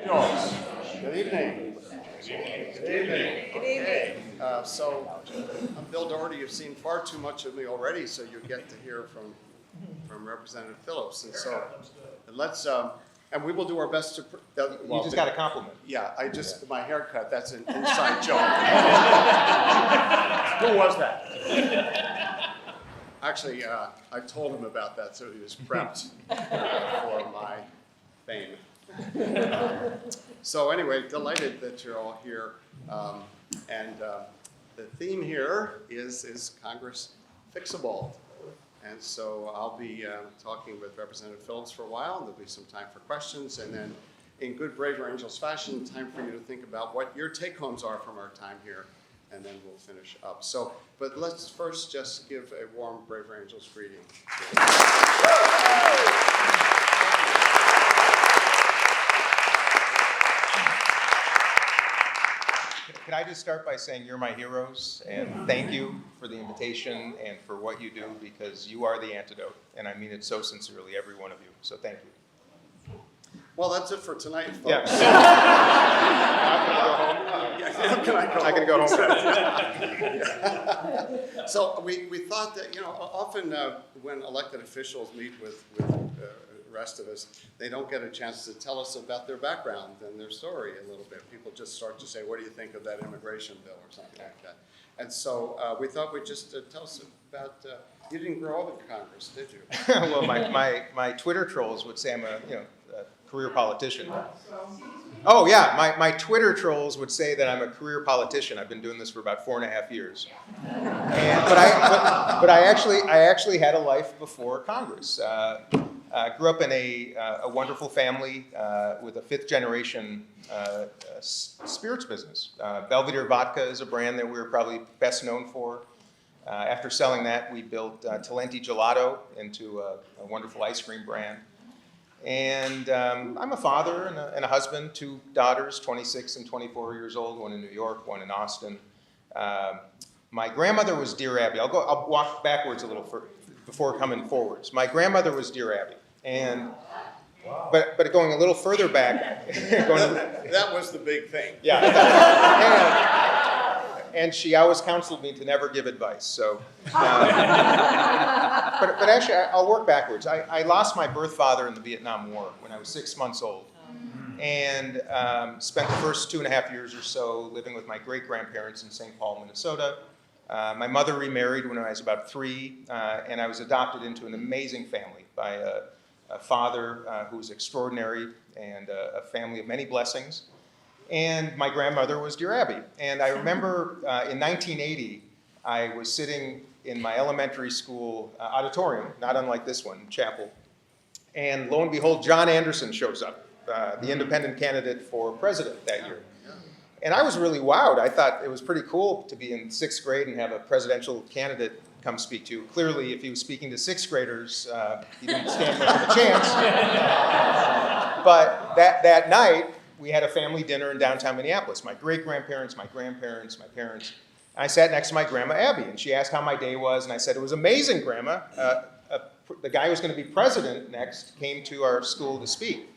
Phillips. Good evening. Good evening. Good evening. So, I'm Bill Doherty. You've seen far too much of me already, so you get to hear from Representative Phillips. And so, let's, and we will do our best to. You just got a compliment. Yeah, my haircut, that's an inside joke. Who was that? Actually, I told him about that, so he was prepped for my fame. So anyway, delighted that you're all here. The theme here is Congress Fixable. And so I'll be talking with Representative Phillips for a while, and there'll be some time for questions, and then in good Braver Angels fashion, time for you to think about what your take-homes are from our time here, and then we'll finish up. So, but let's first just give a warm Braver Angels greeting. Can I just start by saying you're my heroes, and thank you for the invitation and for what you do, because you are the antidote, and I mean it so sincerely, every one of you. So thank you. Well, that's it for tonight, folks. Yeah. I can go home. So we thought that, often when elected officials meet with the rest of us, they don't get a chance to tell us about their background and their story a little bit. People just start to say, what do you think of that immigration bill or something like that? And so we thought we'd just tell us about, you didn't grow up in Congress, did you? Well, my Twitter trolls would say I'm a career politician. Oh yeah, my Twitter trolls would say that I'm a career politician. I've been doing this for about 4.5 years. But I actually had a life before Congress. Grew up in a wonderful family with a 5th generation spirits business. Belvedere Vodka is a brand that we're probably best known for. After selling that, we built Talenti Gelato into a wonderful ice cream brand. And I'm a father and a husband, 2 daughters, 26 and 24 years old, one in New York, one in Austin. My grandmother was Dear Abby. I'll walk backwards a little before coming forwards. My grandmother was Dear Abby. And but going a little further back, that was the big thing. Yeah. And she always counseled me to never give advice. So, but actually, I'll work backwards. I lost my birth father in the Vietnam War when I was 6 months old, and spent the first 2.5 years or so living with my great-grandparents in St. Paul, Minnesota. My mother remarried when I was about 3, and I was adopted into an amazing family by a father who was extraordinary and a family of many blessings. And my grandmother was Dear Abby. And I remember in 1980, I was sitting in my elementary school auditorium, not unlike this one, chapel. And lo and behold, John Anderson shows up, the independent candidate for president that year. And I was really wowed. I thought it was pretty cool to be in 6th grade and have a presidential candidate come speak to you. Clearly, if he was speaking to 6th graders, he didn't stand much of a chance. But that night, we had a family dinner in downtown Minneapolis. My great-grandparents, my grandparents, my parents. I sat next to my grandma, Abby, and she asked how my day was, and I said, it was amazing, Grandma. The guy who was going to be president next came to our school to speak.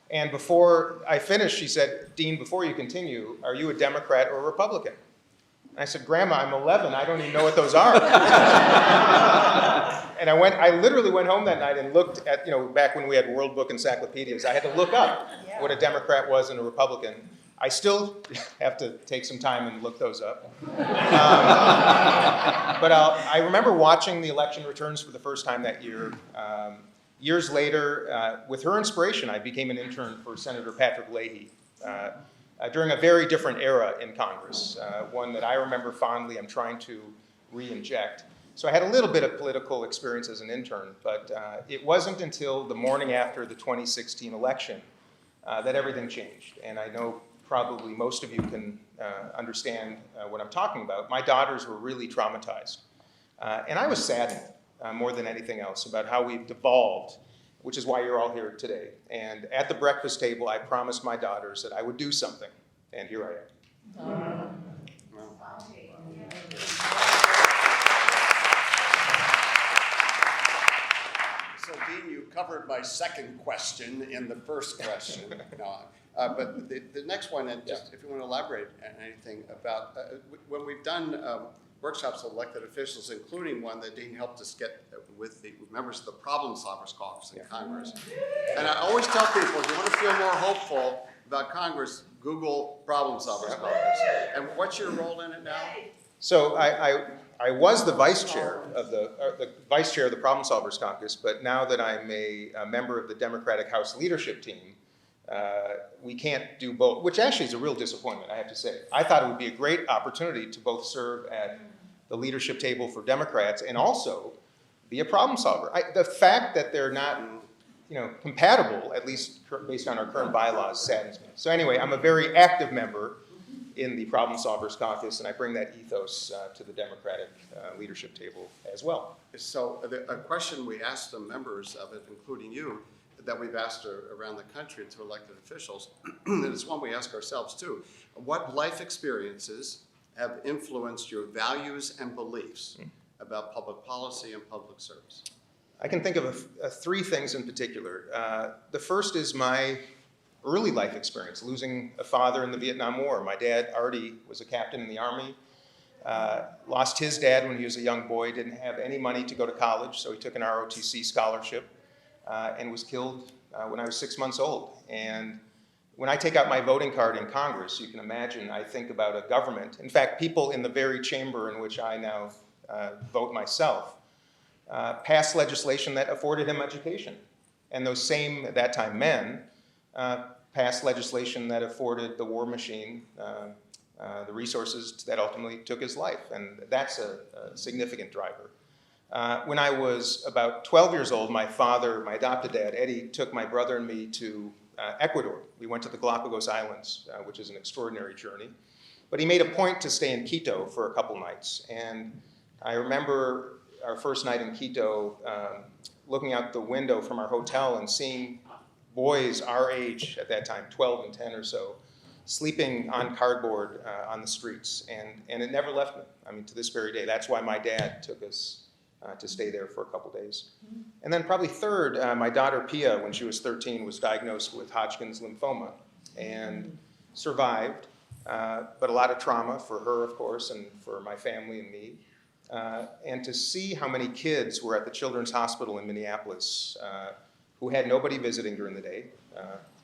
And before I finished, she said, Dean, before you continue, are you a Democrat or a Republican? And I said, Grandma, I'm 11. I don't even know what those are. And I literally went home that night and looked at, back when we had World Book encyclopedias, I had to look up what a Democrat was and a Republican. I still have to take some time and look those up. But I remember watching the election returns for the first time that year. Years later, with her inspiration, I became an intern for Senator Patrick Leahy during a very different era in Congress, one that I remember fondly. I'm trying to re-inject. So I had a little bit of political experience as an intern, but it wasn't until the morning after the 2016 election that everything changed. And I know probably most of you can understand what I'm talking about. My daughters were really traumatized. And I was saddened more than anything else about how we've devolved, which is why you're all here today. And at the breakfast table, I promised my daughters that I would do something. And here I am. So, Dean, covered my second question in the first question. No, but the next one, and just if you want to elaborate on anything about, when we've done workshops with elected officials, including one that Dean helped us get with the members of the Problem Solvers Caucus in Congress. And I always tell people, if you want to feel more hopeful about Congress, Google Problem Solvers Caucus. And what's your role in it now? So I was the vice chair of the Problem Solvers Caucus, but now that I'm a member of the Democratic House leadership team, we can't do both, which actually is a real disappointment, I have to say. I thought it would be a great opportunity to both serve at the leadership table for Democrats and also be a problem solver. The fact that they're not, compatible, at least based on our current bylaws, saddens me. So anyway, I'm a very active member in the Problem Solvers Caucus, and I bring that ethos to the Democratic leadership table as well. So a question we asked the members of it, including you, that we've asked around the country to elected officials, and it's one we ask ourselves too. What life experiences have influenced your values and beliefs about public policy and public service? I can think of three things in particular. The first is my early life experience, losing a father in the Vietnam War. My dad, Artie, was a captain in the Army, lost his dad when he was a young boy, didn't have any money to go to college, so he took an ROTC scholarship and was killed when I was 6 months old. And when I take out my voting card in Congress, you can imagine I think about a government. In fact, people in the very chamber in which I now vote myself passed legislation that afforded him education. And those same, at that time, men passed legislation that afforded the war machine the resources that ultimately took his life. And that's a significant driver. When I was about 12 years old, my father, my adopted dad, Eddie, took my brother and me to Ecuador. We went to the Galapagos Islands, which is an extraordinary journey. But he made a point to stay in Quito for a couple nights. And I remember our first night in Quito, looking out the window from our hotel and seeing boys our age at that time, 12 and 10 or so, sleeping on cardboard on the streets. And it never left me. I mean, to this very day. That's why my dad took us to stay there for a couple days. And then probably third, my daughter Pia, when she was 13, was diagnosed with Hodgkin's lymphoma and survived, but a lot of trauma for her, of course, and for my family and me. And to see how many kids were at the Children's Hospital in Minneapolis who had nobody visiting during the day,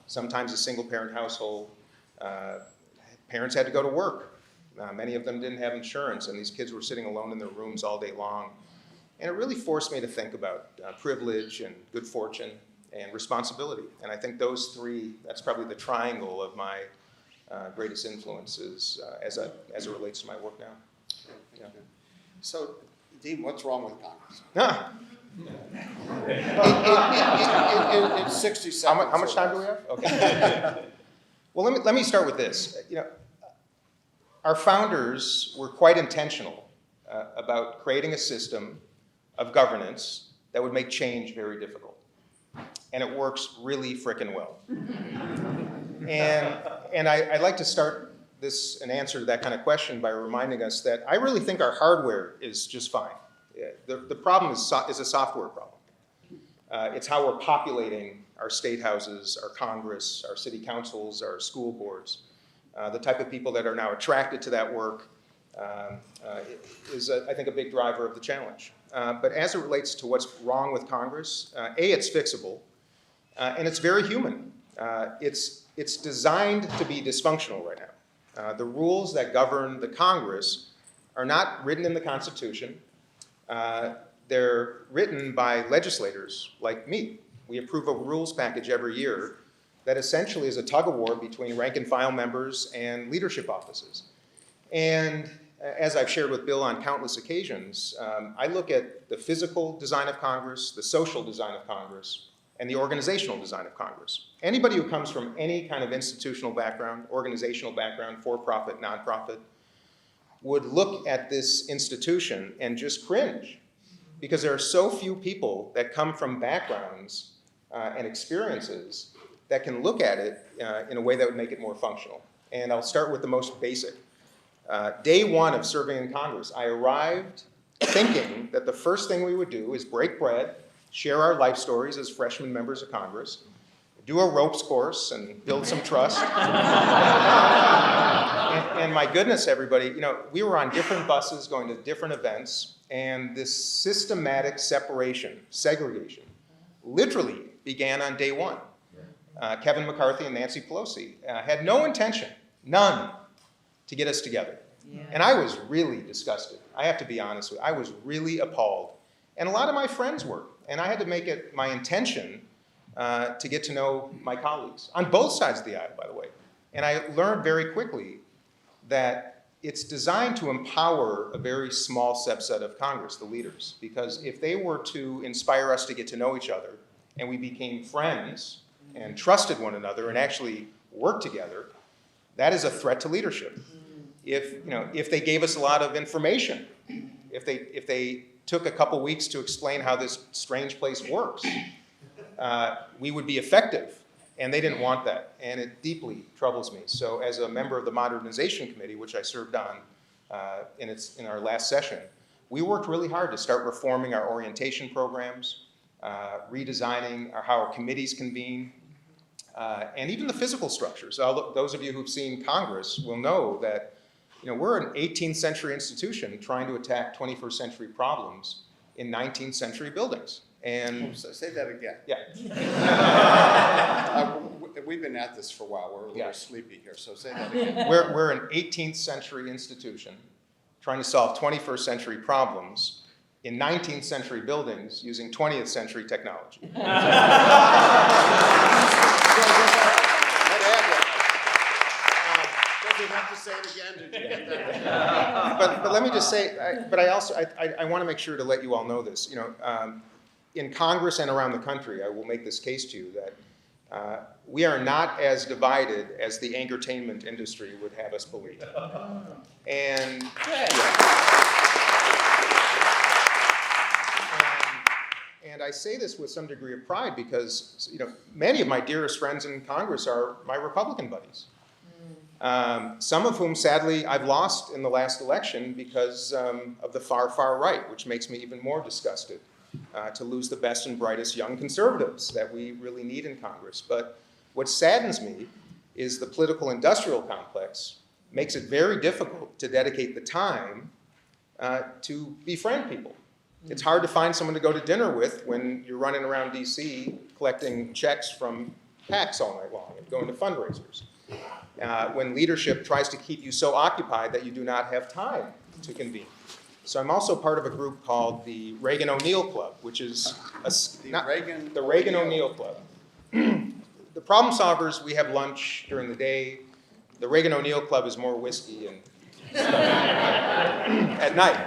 sometimes a single-parent household. Parents had to go to work. Many of them didn't have insurance, and these kids were sitting alone in their rooms all day long. And it really forced me to think about privilege and good fortune and responsibility. And I think those three, that's probably the triangle of my greatest influences as it relates to my work now. Yeah. So, Dean, what's wrong with Congress? Ah. In 60 seconds. How much time do we have? Okay. Well, let me start with this. Our founders were quite intentional about creating a system of governance that would make change very difficult. And it works really frickin' well. And I'd like to start an answer to that kind of question by reminding us that I really think our hardware is just fine. The problem is a software problem. It's how we're populating our state houses, our Congress, our city councils, our school boards. The type of people that are now attracted to that work is, I think, a big driver of the challenge. But as it relates to what's wrong with Congress, it's fixable, and it's very human. It's designed to be dysfunctional right now. The rules that govern the Congress are not written in the Constitution. They're written by legislators like me. We approve a rules package every year that essentially is a tug-of-war between rank-and-file members and leadership offices. And as I've shared with Bill on countless occasions, I look at the physical design of Congress, the social design of Congress, and the organizational design of Congress. Anybody who comes from any kind of institutional background, organizational background, for-profit, nonprofit, would look at this institution and just cringe, because there are so few people that come from backgrounds and experiences that can look at it in a way that would make it more functional. And I'll start with the most basic. Day one of serving in Congress, I arrived thinking that the first thing we would do is break bread share our life stories as freshman members of Congress, do a ropes course and build some trust. And my goodness, everybody, we were on different buses going to different events, and this systematic separation, segregation, literally began on day one. Kevin McCarthy and Nancy Pelosi had no intention, none, to get us together. Yeah. And I was really disgusted. I have to be honest with you. I was really appalled. And a lot of my friends were. And I had to make it my intention to get to know my colleagues, on both sides of the aisle, by the way. And I learned very quickly that it's designed to empower a very small subset of Congress, the leaders, because if they were to inspire us to get to know each other, and we became friends and trusted one another and actually worked together, that is a threat to leadership. If they gave us a lot of information, if they took a couple weeks to explain how this strange place works, we would be effective. And they didn't want that, and it deeply troubles me. So as a member of the Modernization Committee, which I served on in our last session, we worked really hard to start reforming our orientation programs, redesigning how our committees convene, and even the physical structures. Those of you who've seen Congress will know that we're an 18th century institution trying to attack 21st century problems in 19th century buildings. And so say that again. Yeah. We've been at this for a while. We're a little sleepy here, so say that again. We're an 18th century institution trying to solve 21st century problems in 19th century buildings using 20th century technology. Does he have to say it again? Did you get that? But let me just say, I want to make sure to let you all know this. In Congress and around the country, I will make this case to you that we are not as divided as the entertainment industry would have us believe. And I say this with some degree of pride because many of my dearest friends in Congress are my Republican buddies. Some of whom, sadly, I've lost in the last election because of the far, far right, which makes me even more disgusted to lose the best and brightest young conservatives that we really need in Congress. But what saddens me is the political industrial complex makes it very difficult to dedicate the time to befriend people. It's hard to find someone to go to dinner with when you're running around DC collecting checks from PACs all night long and going to fundraisers. When leadership tries to keep you so occupied that you do not have time to convene. So I'm also part of a group called the Reagan O'Neill Club, which is the Reagan O'Neill Club. The problem solvers, we have lunch during the day. The Reagan O'Neill Club is more whiskey and at night.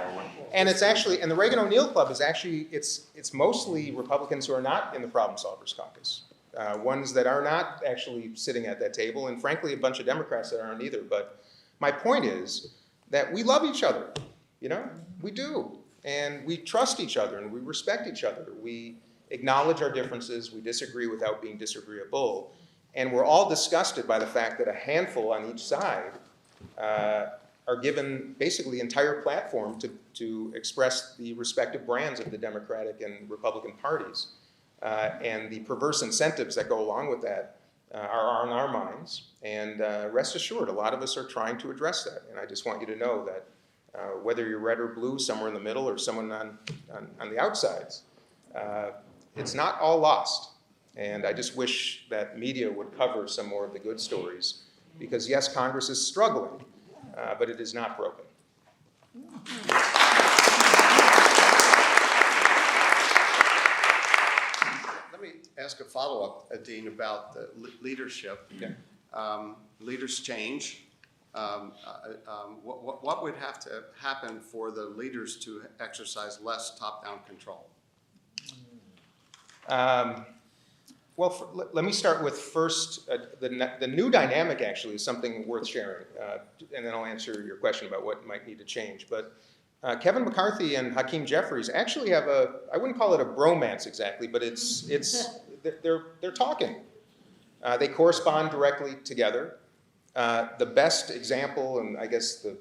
And the Reagan O'Neill Club is actually, it's mostly Republicans who are not in the problem solvers caucus. Ones that are not actually sitting at that table, and frankly, a bunch of Democrats that aren't either. But my point is that we love each other, we do. And we trust each other, and we respect each other. We acknowledge our differences, we disagree without being disagreeable, and we're all disgusted by the fact that a handful on each side are given basically the entire platform to express the respective brands of the Democratic and Republican parties. And the perverse incentives that go along with that are on our minds. And rest assured, a lot of us are trying to address that. And I just want you to know that whether you're red or blue, somewhere in the middle, or someone on the outsides, it's not all lost. And I just wish that media would cover some more of the good stories. Because yes, Congress is struggling, but it is not broken. Let me ask a follow-up, Dean, about the leadership. Yeah. Leaders change. What would have to happen for the leaders to exercise less top-down control? Let me start with first, the new dynamic actually is something worth sharing, and then I'll answer your question about what might need to change. But Kevin McCarthy and Hakeem Jeffries actually have I wouldn't call it a bromance exactly, but they're talking. They correspond directly together. The best example, and I guess the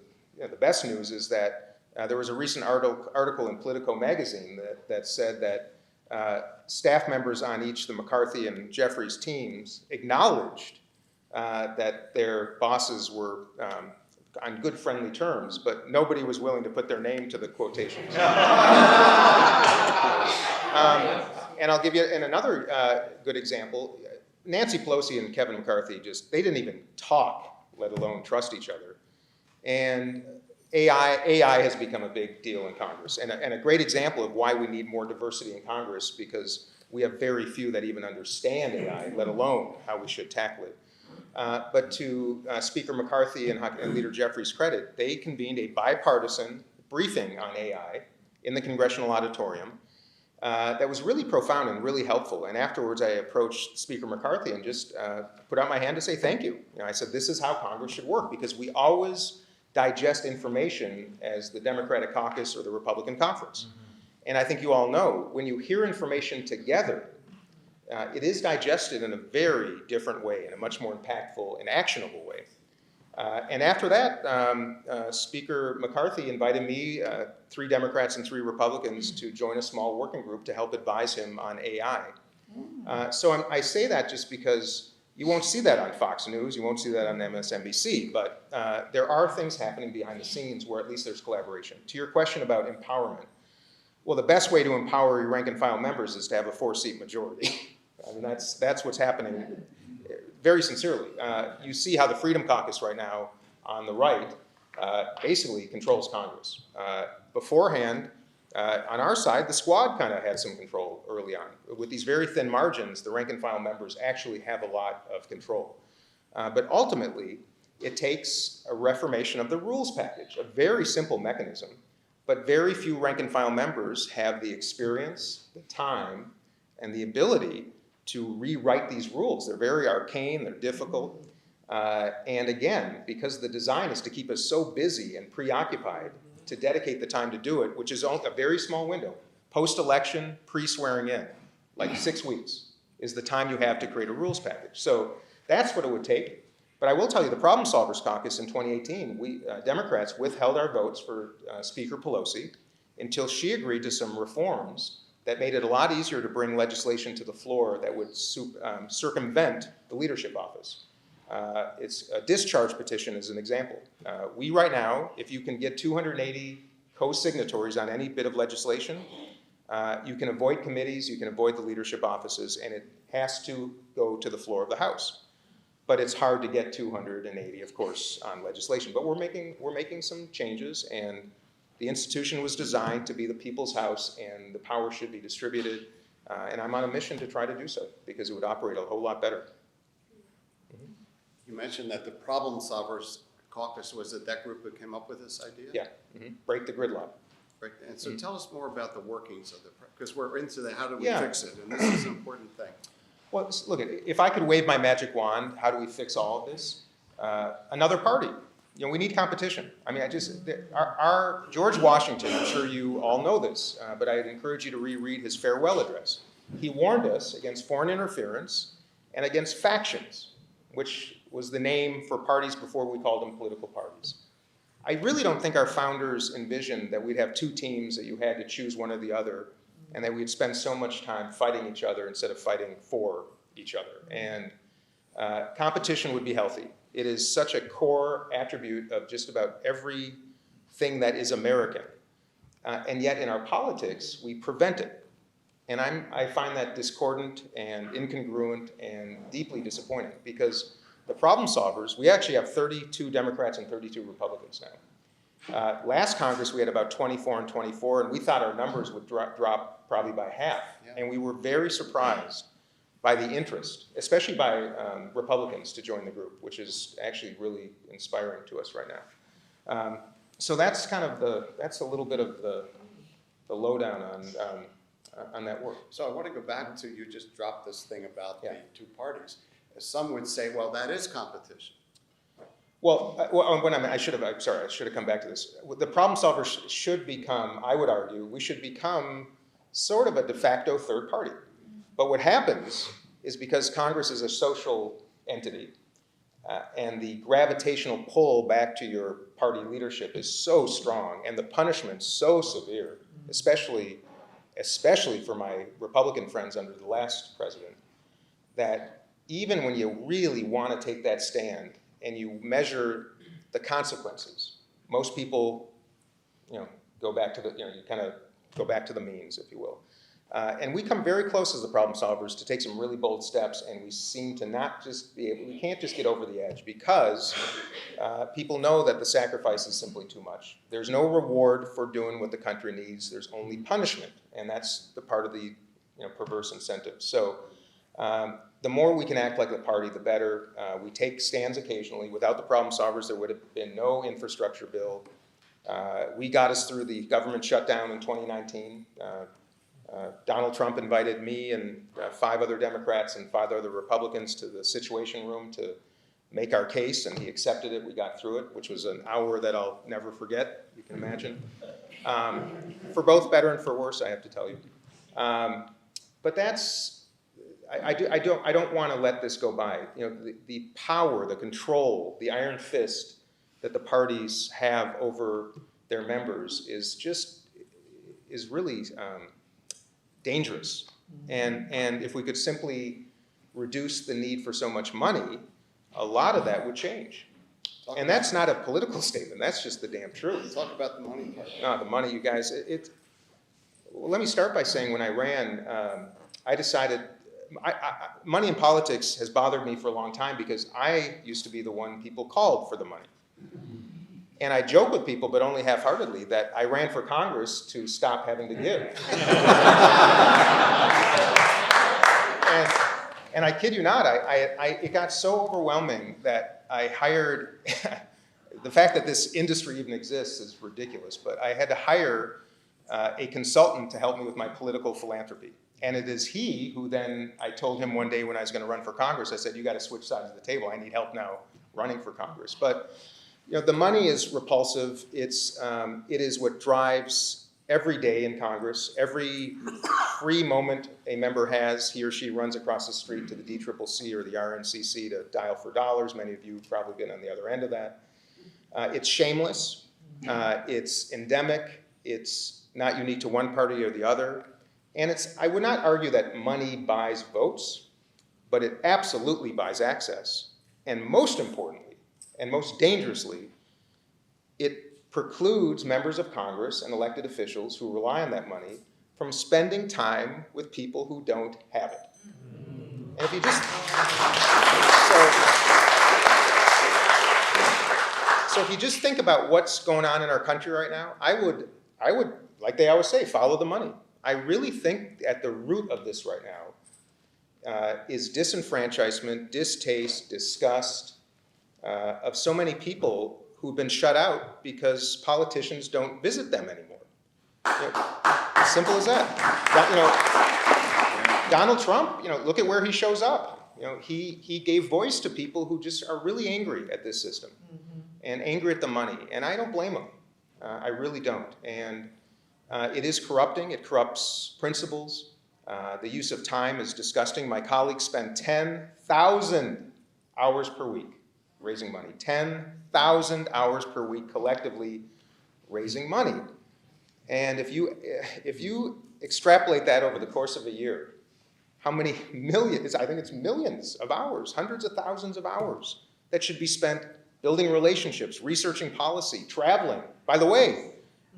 best news is that there was a recent article in Politico magazine that said that staff members on each the McCarthy and Jeffries teams acknowledged that their bosses were on good friendly terms, but nobody was willing to put their name to the quotations. And I'll give you another good example. Nancy Pelosi and Kevin McCarthy they didn't even talk, let alone trust each other. And AI has become a big deal in Congress, and a great example of why we need more diversity in Congress, because we have very few that even understand AI, let alone how we should tackle it. But to Speaker McCarthy and Leader Jeffries' credit, they convened a bipartisan briefing on AI in the congressional auditorium that was really profound and really helpful. And afterwards, I approached Speaker McCarthy and just put out my hand to say thank you. I said, this is how Congress should work, because we always digest information as the Democratic caucus or the Republican conference. And I think you all know, when you hear information together, it is digested in a very different way, in a much more impactful and actionable way. And after that, Speaker McCarthy invited me, 3 Democrats and 3 Republicans, to join a small working group to help advise him on AI. So I say that just because you won't see that on Fox News, you won't see that on MSNBC, but there are things happening behind the scenes where at least there's collaboration. To your question about empowerment, well, the best way to empower your rank and file members is to have a 4-seat majority. I mean, that's what's happening, very sincerely. You see how the Freedom Caucus right now on the right basically controls Congress. Beforehand, on our side, the squad kind of had some control early on. With these very thin margins, the rank and file members actually have a lot of control. But ultimately, it takes a reformation of the rules package, a very simple mechanism, but very few rank and file members have the experience, the time, and the ability to rewrite these rules. They're very arcane, they're difficult. And again, because the design is to keep us so busy and preoccupied, to dedicate the time to do it, which is a very small window. Post-election, pre-swearing in, like 6 weeks, is the time you have to create a rules package. So that's what it would take. But I will tell you, the Problem Solvers Caucus in 2018, we Democrats withheld our votes for Speaker Pelosi until she agreed to some reforms that made it a lot easier to bring legislation to the floor that would circumvent the leadership office. It's a discharge petition as an example. We right now, if you can get 280 co-signatories on any bit of legislation, you can avoid committees, you can avoid the leadership offices, and it has to go to the floor of the House. But it's hard to get 280, of course, on legislation. But we're making some changes, and the institution was designed to be the people's house, and the power should be distributed. And I'm on a mission to try to do so, because it would operate a whole lot better. You mentioned that the Problem Solvers Caucus, was it that group that came up with this idea? Yeah, break the gridlock. Right. And so tell us more about the workings of because we're into the how do we fix it, and this is an important thing. Well, look, if I could wave my magic wand, how do we fix all of this? Another party. We need competition. I mean, our George Washington, I'm sure you all know this, but I'd encourage you to reread his farewell address. He warned us against foreign interference and against factions, which was the name for parties before we called them political parties. I really don't think our founders envisioned that we'd have 2 teams, that you had to choose one or the other, and that we'd spend so much time fighting each other instead of fighting for each other. And competition would be healthy. It is such a core attribute of just about everything that is American. And yet in our politics, we prevent it. And I find that discordant and incongruent and deeply disappointing, because the problem solvers, we actually have 32 Democrats and 32 Republicans now. Last Congress, we had about 24 and 24, and we thought our numbers would drop probably by half. Yeah. And we were very surprised by the interest, especially by Republicans, to join the group, which is actually really inspiring to us right now. So that's kind of that's a little bit of the lowdown on that work. So I want to go back to, you just dropped this thing about the 2 parties. Some would say, well, that is competition. Well, I should have come back to this. The problem solvers should become, I would argue, we should become sort of a de facto third party. But what happens is, because Congress is a social entity, and the gravitational pull back to your party leadership is so strong, and the punishment so severe, especially especially for my Republican friends under the last president, that even when you really want to take that stand and you measure the consequences, most people, go back to you kind of go back to the means, if you will. And we come very close as the problem solvers to take some really bold steps, and we seem to not just be able, we can't just get over the edge because people know that the sacrifice is simply too much. There's no reward for doing what the country needs. There's only punishment, and that's the part of the perverse incentive. So the more we can act like the party, the better. We take stands occasionally. Without the problem solvers, there would have been no infrastructure bill. We got us through the government shutdown in 2019. Donald Trump invited me and 5 other Democrats and 5 other Republicans to the Situation Room to make our case, and he accepted it. We got through it, which was an hour that I'll never forget, you can imagine. For both better and for worse, I have to tell you. But that's, I don't want to let this go by. The power, the control, the iron fist that the parties have over their members is really dangerous. And if we could simply reduce the need for so much money, a lot of that would change. And that's not a political statement, that's just the damn truth. Talk about the money part. No, the money, you guys, well, let me start by saying when I ran, I decided, money in politics has bothered me for a long time because I used to be the one people called for the money. And I joke with people, but only half-heartedly, that I ran for Congress to stop having to give. and I kid you not, it got so overwhelming that I hired, the fact that this industry even exists is ridiculous, but I had to hire a consultant to help me with my political philanthropy. And it is he who then, I told him one day when I was going to run for Congress, I said, you got to switch sides of the table. I need help now running for Congress. But the money is repulsive. It is what drives every day in Congress. Every free moment a member has, he or she runs across the street to the DCCC or the RNCC to dial for dollars. Many of you have probably been on the other end of that. It's shameless. It's endemic. It's not unique to one party or the other. And I would not argue that money buys votes, but it absolutely buys access. And most importantly, and most dangerously, it precludes members of Congress and elected officials who rely on that money from spending time with people who don't have it. And if you just, so if you just think about what's going on in our country right now, I would, like they always say, follow the money. I really think at the root of this right now is disenfranchisement, distaste, disgust, of so many people who've been shut out because politicians don't visit them anymore. As simple as that. Donald Trump, look at where he shows up. He gave voice to people who just are really angry at this system and angry at the money. And I don't blame them. I really don't. And it is corrupting. It corrupts principles. The use of time is disgusting. My colleagues spend 10,000 hours per week raising money. 10,000 hours per week collectively raising money. And if you extrapolate that over the course of a year, how many millions, I think it's millions of hours, hundreds of thousands of hours that should be spent building relationships, researching policy, traveling. By the way,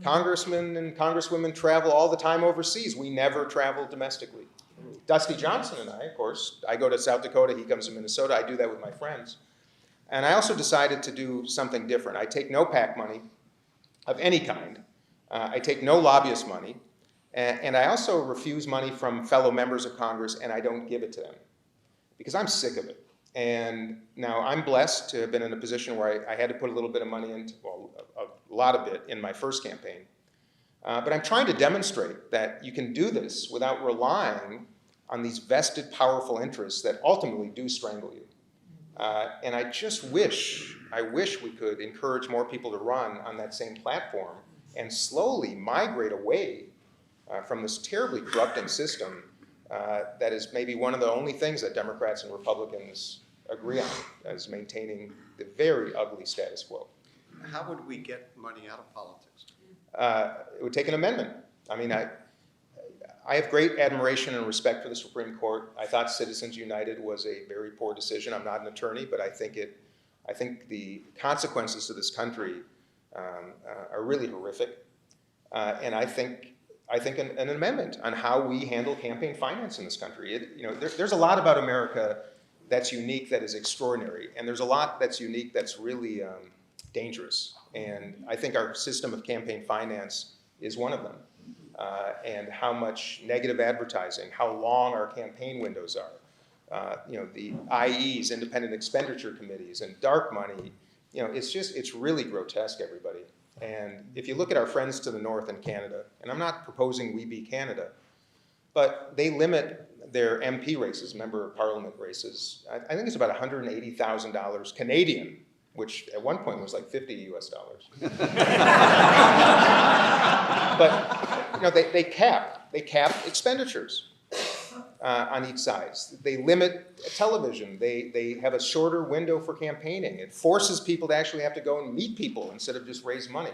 congressmen and congresswomen travel all the time overseas. We never travel domestically. Dusty Johnson and I, of course, I go to South Dakota, he comes to Minnesota, I do that with my friends. And I also decided to do something different. I take no PAC money of any kind. I take no lobbyist money. And I also refuse money from fellow members of Congress, and I don't give it to them because I'm sick of it. And now I'm blessed to have been in a position where I had to put a little bit of money into, well, a lot of it in my first campaign. But I'm trying to demonstrate that you can do this without relying on these vested powerful interests that ultimately do strangle you. And I just wish we could encourage more people to run on that same platform and slowly migrate away from this terribly corrupting system that is maybe one of the only things that Democrats and Republicans agree on, as maintaining the very ugly status quo. How would we get money out of politics? It would take an amendment. I mean, I have great admiration and respect for the Supreme Court. I thought Citizens United was a very poor decision. I'm not an attorney, but I think the consequences to this country are really horrific. And I think an amendment on how we handle campaign finance in this country. There's a lot about America that's unique, that is extraordinary, and there's a lot that's unique that's really dangerous. And I think our system of campaign finance is one of them. And how much negative advertising, how long our campaign windows are, the IEs, independent expenditure committees, and dark money, it's really grotesque, everybody. And if you look at our friends to the north in Canada, and I'm not proposing we be Canada, but they limit their MP races, member of parliament races, I think it's about $180,000 Canadian, which at one point was like 50 US dollars. But they cap expenditures on each side. They limit television. They have a shorter window for campaigning. It forces people to actually have to go and meet people instead of just raise money.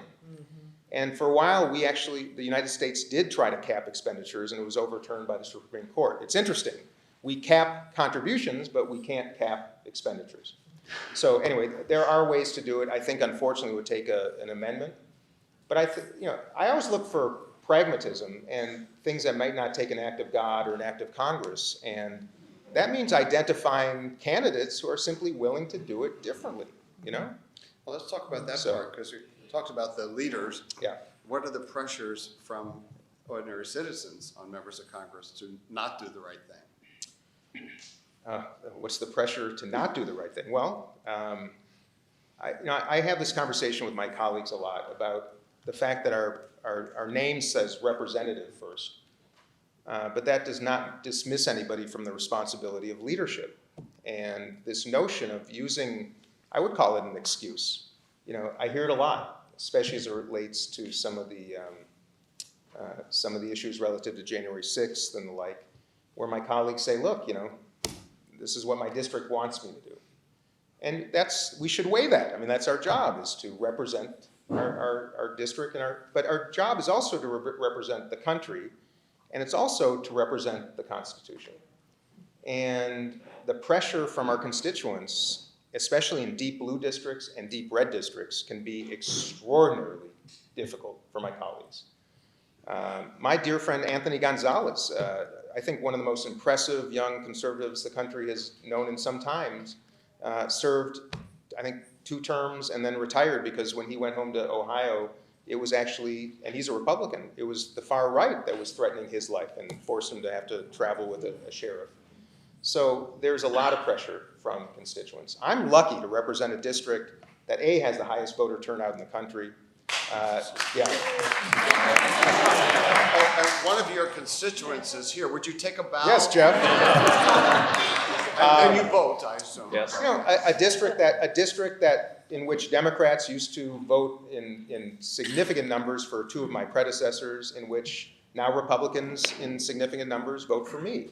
And for a while, the United States did try to cap expenditures, and it was overturned by the Supreme Court. It's interesting. We cap contributions, but we can't cap expenditures. So anyway, there are ways to do it. I think, unfortunately, it would take an amendment. But I always look for pragmatism and things that might not take an act of God or an act of Congress. And that means identifying candidates who are simply willing to do it differently, Well, let's talk about that part, because we talked about the leaders. Yeah. What are the pressures from ordinary citizens on members of Congress to not do the right thing? What's the pressure to not do the right thing? Well, I have this conversation with my colleagues a lot about the fact that our name says representative first, but that does not dismiss anybody from the responsibility of leadership. And this notion of using, I would call it an excuse. I hear it a lot, especially as it relates to some of the issues relative to January 6th and the like, where my colleagues say, look, this is what my district wants me to do. And we should weigh that. I mean, that's our job, is to represent our district, but our job is also to represent the country, and it's also to represent the Constitution. And the pressure from our constituents, especially in deep blue districts and deep red districts, can be extraordinarily difficult for my colleagues. My dear friend Anthony Gonzalez, I think one of the most impressive young conservatives the country has known in some times, served, I think, 2 terms and then retired because when he went home to Ohio, it was actually, and he's a Republican, it was the far right that was threatening his life and forced him to have to travel with a sheriff. So there's a lot of pressure from constituents. I'm lucky to represent a district that A, has the highest voter turnout in the country. And one of your constituents is here. Would you take a bow? Yes, Jeff. And then you vote, I assume. Yes. A district that in which Democrats used to vote in significant numbers for 2 of my predecessors, in which now Republicans in significant numbers vote for me,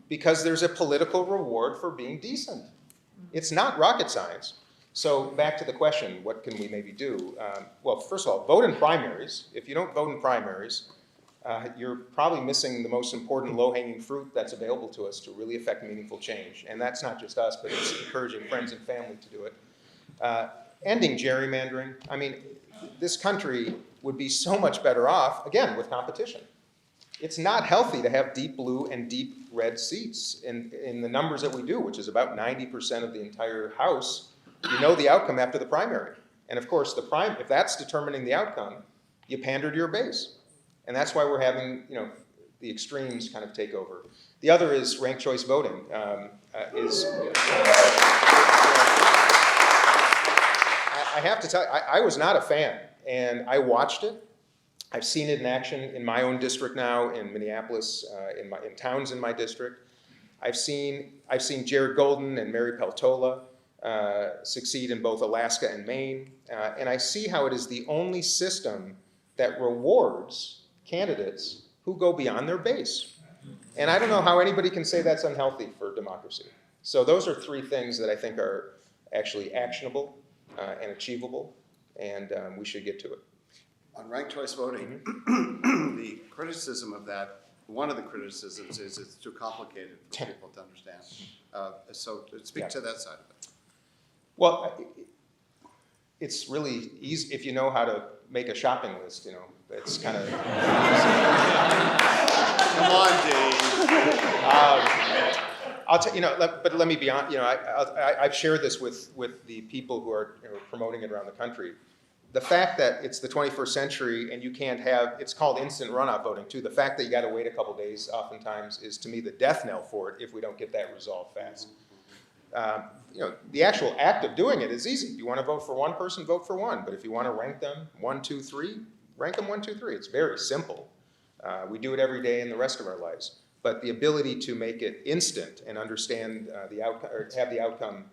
because there's a political reward for being decent. It's not rocket science. So back to the question, what can we maybe do? Well, first of all, vote in primaries. If you don't vote in primaries, you're probably missing the most important low-hanging fruit that's available to us to really affect meaningful change. And that's not just us, but it's encouraging friends and family to do it. Ending gerrymandering. I mean, this country would be so much better off, again, with competition. It's not healthy to have deep blue and deep red seats in the numbers that we do, which is about 90% of the entire House. You know the outcome after the primary. And of course, if that's determining the outcome, you pander to your base. And that's why we're having, the extremes kind of take over. The other is ranked choice voting. I have to tell you, I was not a fan, and I watched it. I've seen it in action in my own district now, in Minneapolis, in towns in my district. I've seen Jared Golden and Mary Peltola succeed in both Alaska and Maine, and I see how it is the only system that rewards candidates who go beyond their base. And I don't know how anybody can say that's unhealthy for democracy. So those are 3 things that I think are actually actionable and achievable, and we should get to it. On ranked choice voting, the criticism of that one of the criticisms is it's too complicated for people to understand. So speak to that side of it. Well, it's really easy if you know how to make a shopping list. It's kind of. Come on, Dave. I'll tell but let me be honest. I've shared this with the people who are promoting it around the country. The fact that it's the 21st century and you can't have, it's called instant runoff voting too. The fact that you got to wait a couple days oftentimes is to me the death knell for it if we don't get that resolved fast. The actual act of doing it is easy. If you want to vote for one person, vote for one. But if you want to rank them 1, 2, 3, rank them 1, 2, 3. It's very simple. We do it every day in the rest of our lives. But the ability to make it instant and understand the outcome, or have the outcome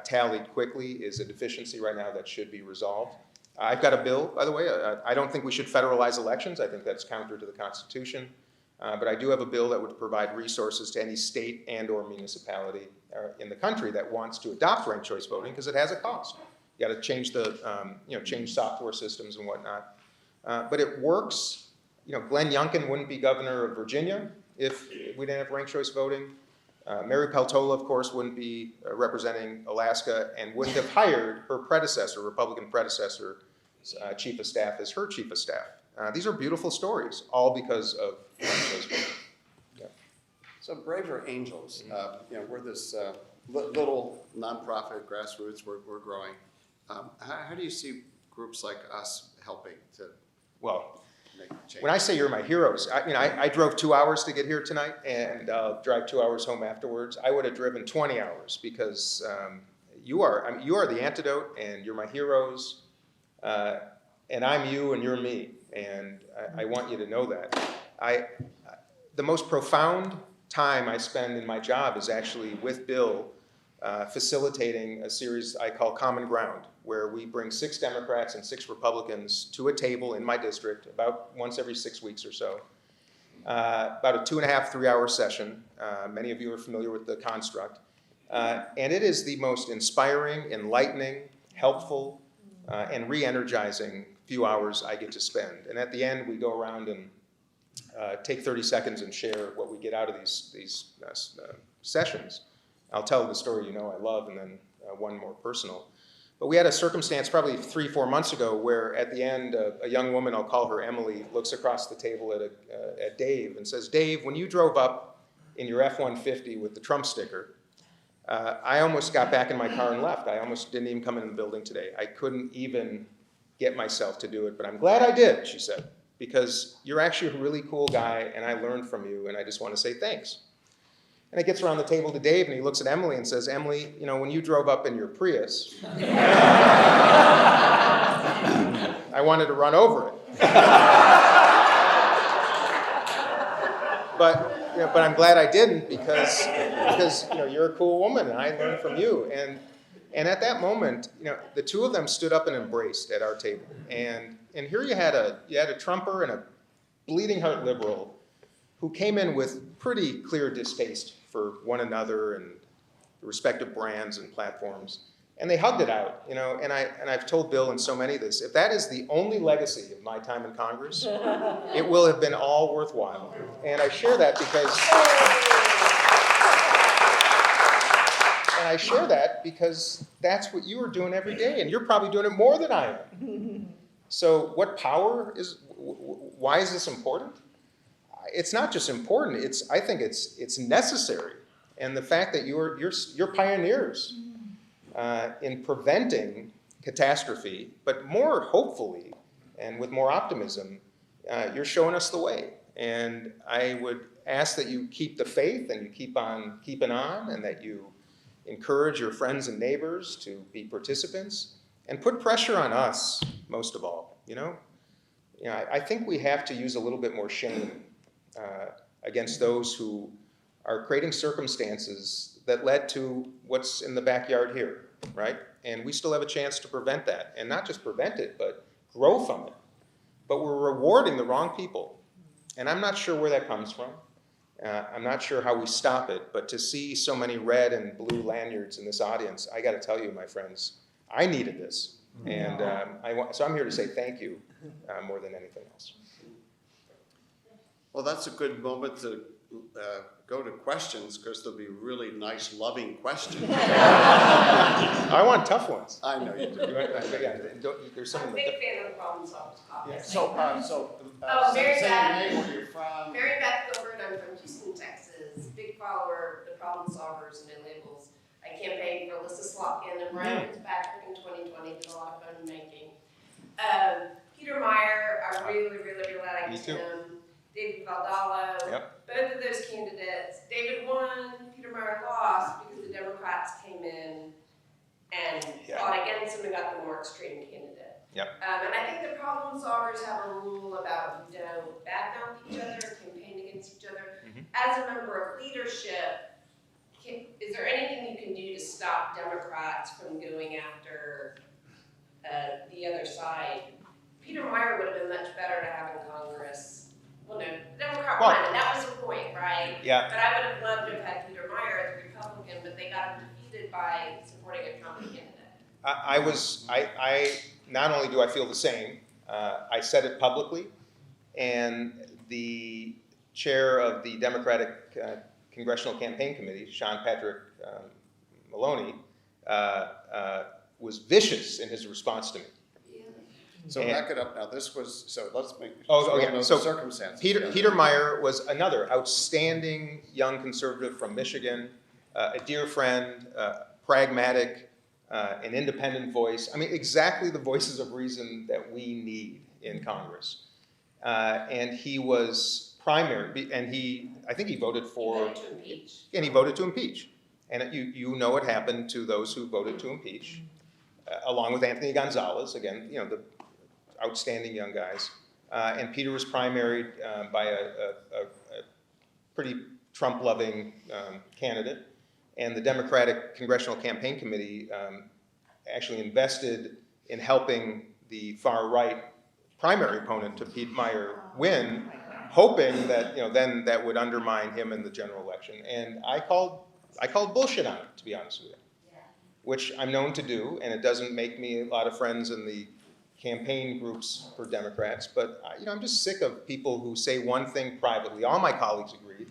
tallied quickly, is a deficiency right now that should be resolved. I've got a bill, by the way. I don't think we should federalize elections. I think that's counter to the Constitution. But I do have a bill that would provide resources to any state and or municipality in the country that wants to adopt ranked choice voting, because it has a cost. You got to change change software systems and whatnot. But it works. Glenn Youngkin wouldn't be governor of Virginia if we didn't have ranked choice voting. Mary Peltola, of course, wouldn't be representing Alaska and wouldn't have hired her predecessor, Republican predecessor, chief of staff as her chief of staff. These are beautiful stories, all because of ranked choice voting. Yeah. So Braver Angels, we're this little nonprofit, grassroots, we're growing. How do you see groups like us helping to make change? When I say you're my heroes, I drove 2 hours to get here tonight, and drive 2 hours home afterwards. I would have driven 20 hours because you are the antidote, and you're my heroes, and I'm you, and you're me, and I want you to know that. The most profound time I spend in my job is actually with Bill, facilitating a series I call Common Ground, where we bring 6 Democrats and 6 Republicans to a table in my district about once every 6 weeks or so. About a 2.5, 3-hour session. Many of you are familiar with the construct. And it is the most inspiring, enlightening, helpful, and re-energizing few hours I get to spend. And at the end, we go around and take 30 seconds and share what we get out of these sessions. I'll tell the story I love, and then one more personal. But we had a circumstance probably 3-4 months ago where at the end, a young woman, I'll call her Emily, looks across the table at Dave and says, "Dave, when you drove up in your F-150 with the Trump sticker, I almost got back in my car and left. I almost didn't even come in the building today. I couldn't even get myself to do it, but I'm glad I did," she said, "because you're actually a really cool guy, and I learned from you, and I just want to say thanks." And it gets around the table to Dave, and he looks at Emily and says, "Emily, when you drove up in your Prius, I wanted to run over it. But I'm glad I didn't because you're a cool woman, and I learned from you." And at that moment, the two of them stood up and embraced at our table. And here you had a Trumper and a bleeding heart liberal who came in with pretty clear distaste for one another and respective brands and platforms. And they hugged it out, and I've told Bill and so many this, if that is the only legacy of my time in Congress, it will have been all worthwhile. And I share that because that's what you are doing every day, and you're probably doing it more than I am. So what power is, why is this important? It's not just important, I think it's necessary. And the fact that you're pioneers in preventing catastrophe, but more hopefully and with more optimism, you're showing us the way. And I would ask that you keep the faith and you keep on keeping on, and that you encourage your friends and neighbors to be participants and put pressure on us, most of all. I think we have to use a little bit more shame against those who are creating circumstances that led to what's in the backyard here, right? And we still have a chance to prevent that, and not just prevent it, but grow from it. But we're rewarding the wrong people, and I'm not sure where that comes from. I'm not sure how we stop it, but to see so many red and blue lanyards in this audience, I got to tell you, my friends, I needed this, and so I'm here to say thank you more than anything else. Well, that's a good moment to go to questions, because there'll be really nice, loving questions. I want tough ones. I know you do. There's some I'm a in big the, fan of the problem solvers caucus. Oh, Mary say Beth. your name, where you're from. Mary Beth Gilbert, I'm from Houston, Texas, big follower of the problem solvers and their labels. I campaigned for Alyssa Slotkin and Brian Fitzpatrick in 2020, did a lot of fun making. Peter Meyer, I really liked Me too. him. David Valdalo. Yep. Both of those candidates. David won, Peter Meyer lost because the Democrats came in and fought against him and got the more extreme candidate. Yep. And I think the problem solvers have a rule about you don't badmouth each other, campaign against each other. As a member of leadership, is there anything you can do to stop Democrats from going after the other side? Peter Meyer would have been much better to have in Congress. Well, no, the Democrat won, and that was the point, right? Yeah. But I would have loved to have had Peter Meyer as a Republican, but they got him defeated by supporting a Trump candidate. I not only do I feel the same, I said it publicly, and the chair of the Democratic Congressional Campaign Committee, Sean Patrick Maloney, was vicious in his response to me. So back it up now. This was, so let's make yeah. know So the circumstances. Peter Meyer was another outstanding young conservative from Michigan, a dear friend, pragmatic, an independent voice. I mean, exactly the voices of reason that we need in Congress. And he was primary, and I think he voted for. He voted to impeach. And he voted to impeach. And you know what happened to those who voted to impeach, along with Anthony Gonzalez, again, you know, the outstanding young guys. And Peter was primaried by a pretty Trump-loving candidate. And the Democratic Congressional Campaign Committee actually invested in helping the far-right primary opponent to Pete Meyer win, hoping that, you know, then that would undermine him in the general election. And I called bullshit on it, to be honest with you, which I'm known to do, and it doesn't make me a lot of friends in the campaign groups for Democrats, but you know, I'm just sick of people who say one thing privately. All my colleagues agreed,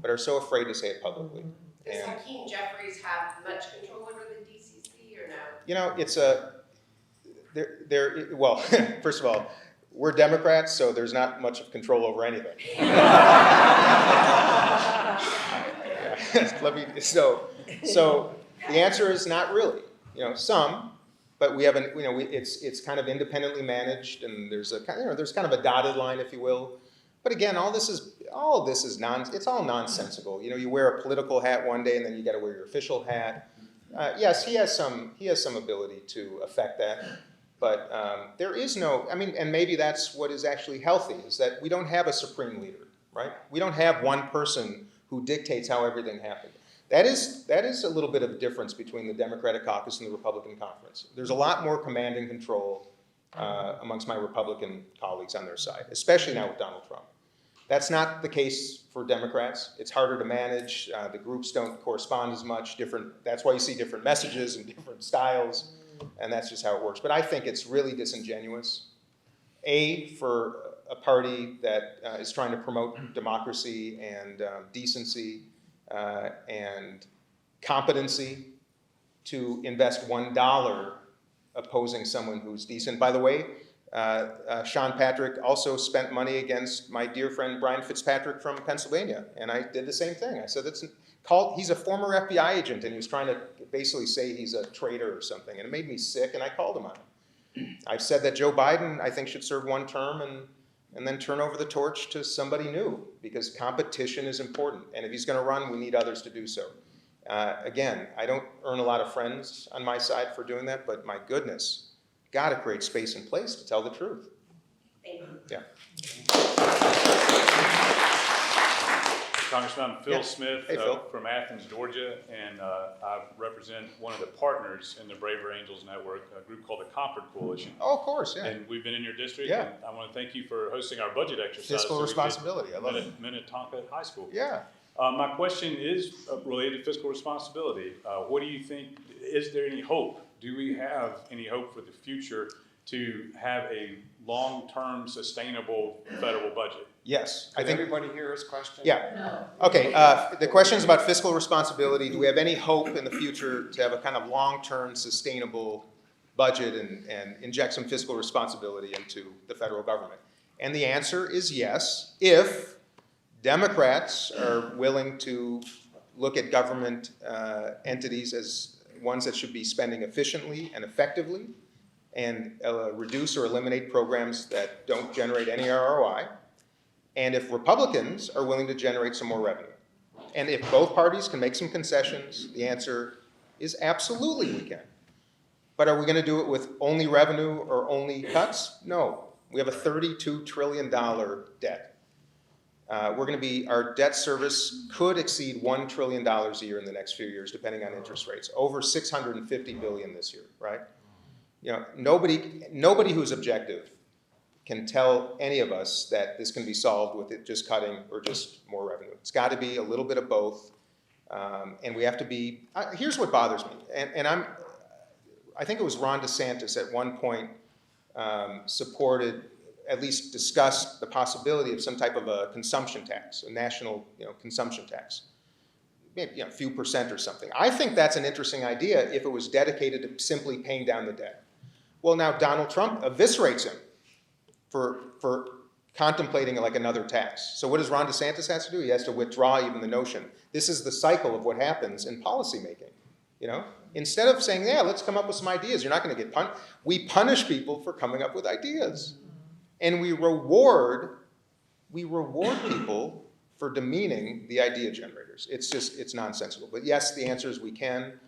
but are so afraid to say it publicly. Does And, Hakeem Jeffries have much control over the DCC or no? you know, it's well, first of all, we're Democrats, so there's not much of control over anything. So the answer is not really. You know, some, but we haven't. You know, it's kind of independently managed, and there's there's kind of a dotted line, if you will. But again, all this is it's all nonsensical. You know, you wear a political hat one day, and then you got to wear your official hat. Yes, he has some ability to affect that, but there is no. I mean, and maybe that's what is actually healthy, is that we don't have a supreme leader, right? We don't have one person who dictates how everything happened. That is a little bit of a difference between the Democratic caucus and the Republican conference. There's a lot more command and control amongst my Republican colleagues on their side, especially now with Donald Trump. That's not the case for Democrats. It's harder to manage. The groups don't correspond as much. That's why you see different messages and different styles, and that's just how it works. But I think it's really disingenuous, for a party that is trying to promote democracy and decency and competency, to invest $1 opposing someone who's decent. By the way, Sean Patrick also spent money against my dear friend Brian Fitzpatrick from Pennsylvania, and I did the same thing. I said, he's a former FBI agent, and he was trying to basically say he's a traitor or something, and it made me sick, and I called him on it. I've said that Joe Biden, I think, should serve one term and then turn over the torch to somebody new, because competition is important. And if he's going to run, we need others to do so. Again, I don't earn a lot of friends on my side for doing that, but my goodness, got to create space and place to tell the truth. Thank you. Yeah. Congressman, I'm Phil Yeah. Smith Hey, Phil. from Athens, Georgia, and I represent one of the partners in the Braver Angels Network, a group called the Concord Coalition. Oh, of course, yeah. And we've been in your district, Yeah. and I want to thank you for hosting our budget exercise. Fiscal that we did responsibility, I love it. Minnetonka High School. Yeah. My question is related to fiscal responsibility. What do you think, is there any hope? Do we have any hope for the future to have a long-term sustainable federal budget? Yes, I Did think, everybody hear his question? yeah. Okay, the question is about fiscal responsibility. Do we have any hope in the future to have a kind of long-term sustainable budget and inject some fiscal responsibility into the federal government? And the answer is yes, if Democrats are willing to look at government entities as ones that should be spending efficiently and effectively, and reduce or eliminate programs that don't generate any ROI, and if Republicans are willing to generate some more revenue. And if both parties can make some concessions, the answer is absolutely we can. But are we going to do it with only revenue or only cuts? No. We have a $32 trillion debt. Our debt service could exceed $1 trillion a year in the next few years, depending on interest rates. Over $650 billion this year, right? You know, nobody who's objective can tell any of us that this can be solved with it just cutting or just more revenue. It's got to be a little bit of both, and we have to be. Here's what bothers me, and I think it was Ron DeSantis at one point supported, at least discussed the possibility of some type of a consumption tax, a national consumption tax, maybe a few percent or something. I think that's an interesting idea if it was dedicated to simply paying down the debt. Well, now Donald Trump eviscerates him for contemplating like another tax. So what does Ron DeSantis have to do? He has to withdraw even the notion. This is the cycle of what happens in policymaking. You know, instead of saying, yeah, let's come up with some ideas, you're not going to get punished. We punish people for coming up with ideas, and we reward people for demeaning the idea generators. It's nonsensical. But yes, the answer is we can,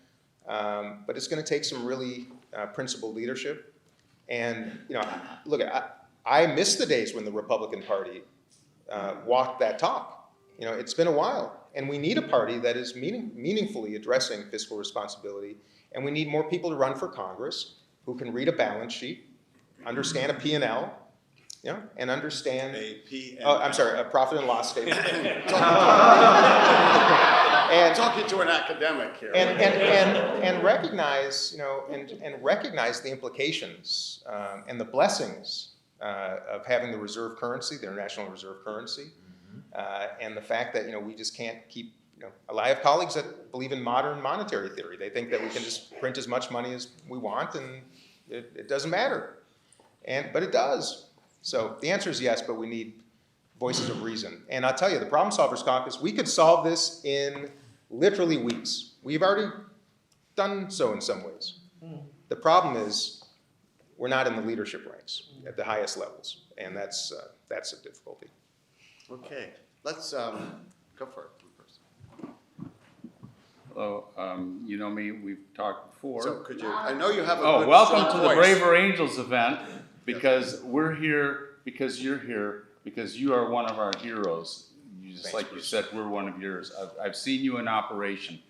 but it's going to take some really principled leadership. And look, I miss the days when the Republican Party walked that talk. It's been a while, and we need a party that is meaningfully addressing fiscal responsibility, and we need more people to run for Congress who can read a balance sheet, understand a P&L, and understand A P&L. Oh, I'm sorry, a profit and loss statement. and Talking to an academic here. and recognize, and recognize the implications and the blessings of having the reserve currency, the international reserve currency, and the fact that we just can't keep. I have colleagues that believe in modern monetary theory. They think that we can just print as much money as we want, and it doesn't matter. But it does. So the answer is yes, but we need voices of reason. And I'll tell you, the Problem Solvers Caucus, we could solve this in literally weeks. We've already done so in some ways. The problem is we're not in the leadership ranks at the highest levels, and that's a difficulty. Okay, let's go for it. Hello, you know me, we've talked before. So could you, I know you have a Oh, good, welcome strong to the voice. Braver Angels event, because we're here, because you're here, because you are one of our heroes. Just Thanks, like you Bruce. said, we're one of yours. I've seen you in operation.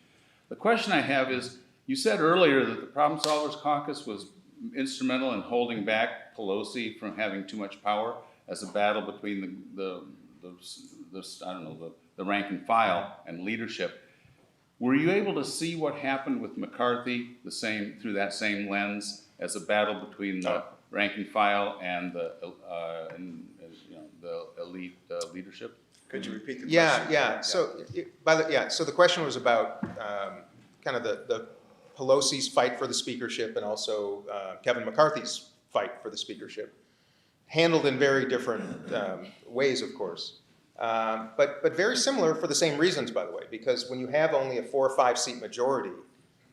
The question I have is, you said earlier that the Problem Solvers Caucus was instrumental in holding back Pelosi from having too much power as a battle between the rank and file and leadership. Were you able to see what happened with McCarthy through that same lens as a battle between the rank and file and the elite leadership? Could you repeat the Yeah, question? yeah. So the question was about kind of the Pelosi's fight for the speakership and also Kevin McCarthy's fight for the speakership, handled in very different ways, of course. But very similar for the same reasons, by the way, because when you have only a 4 or 5 seat majority,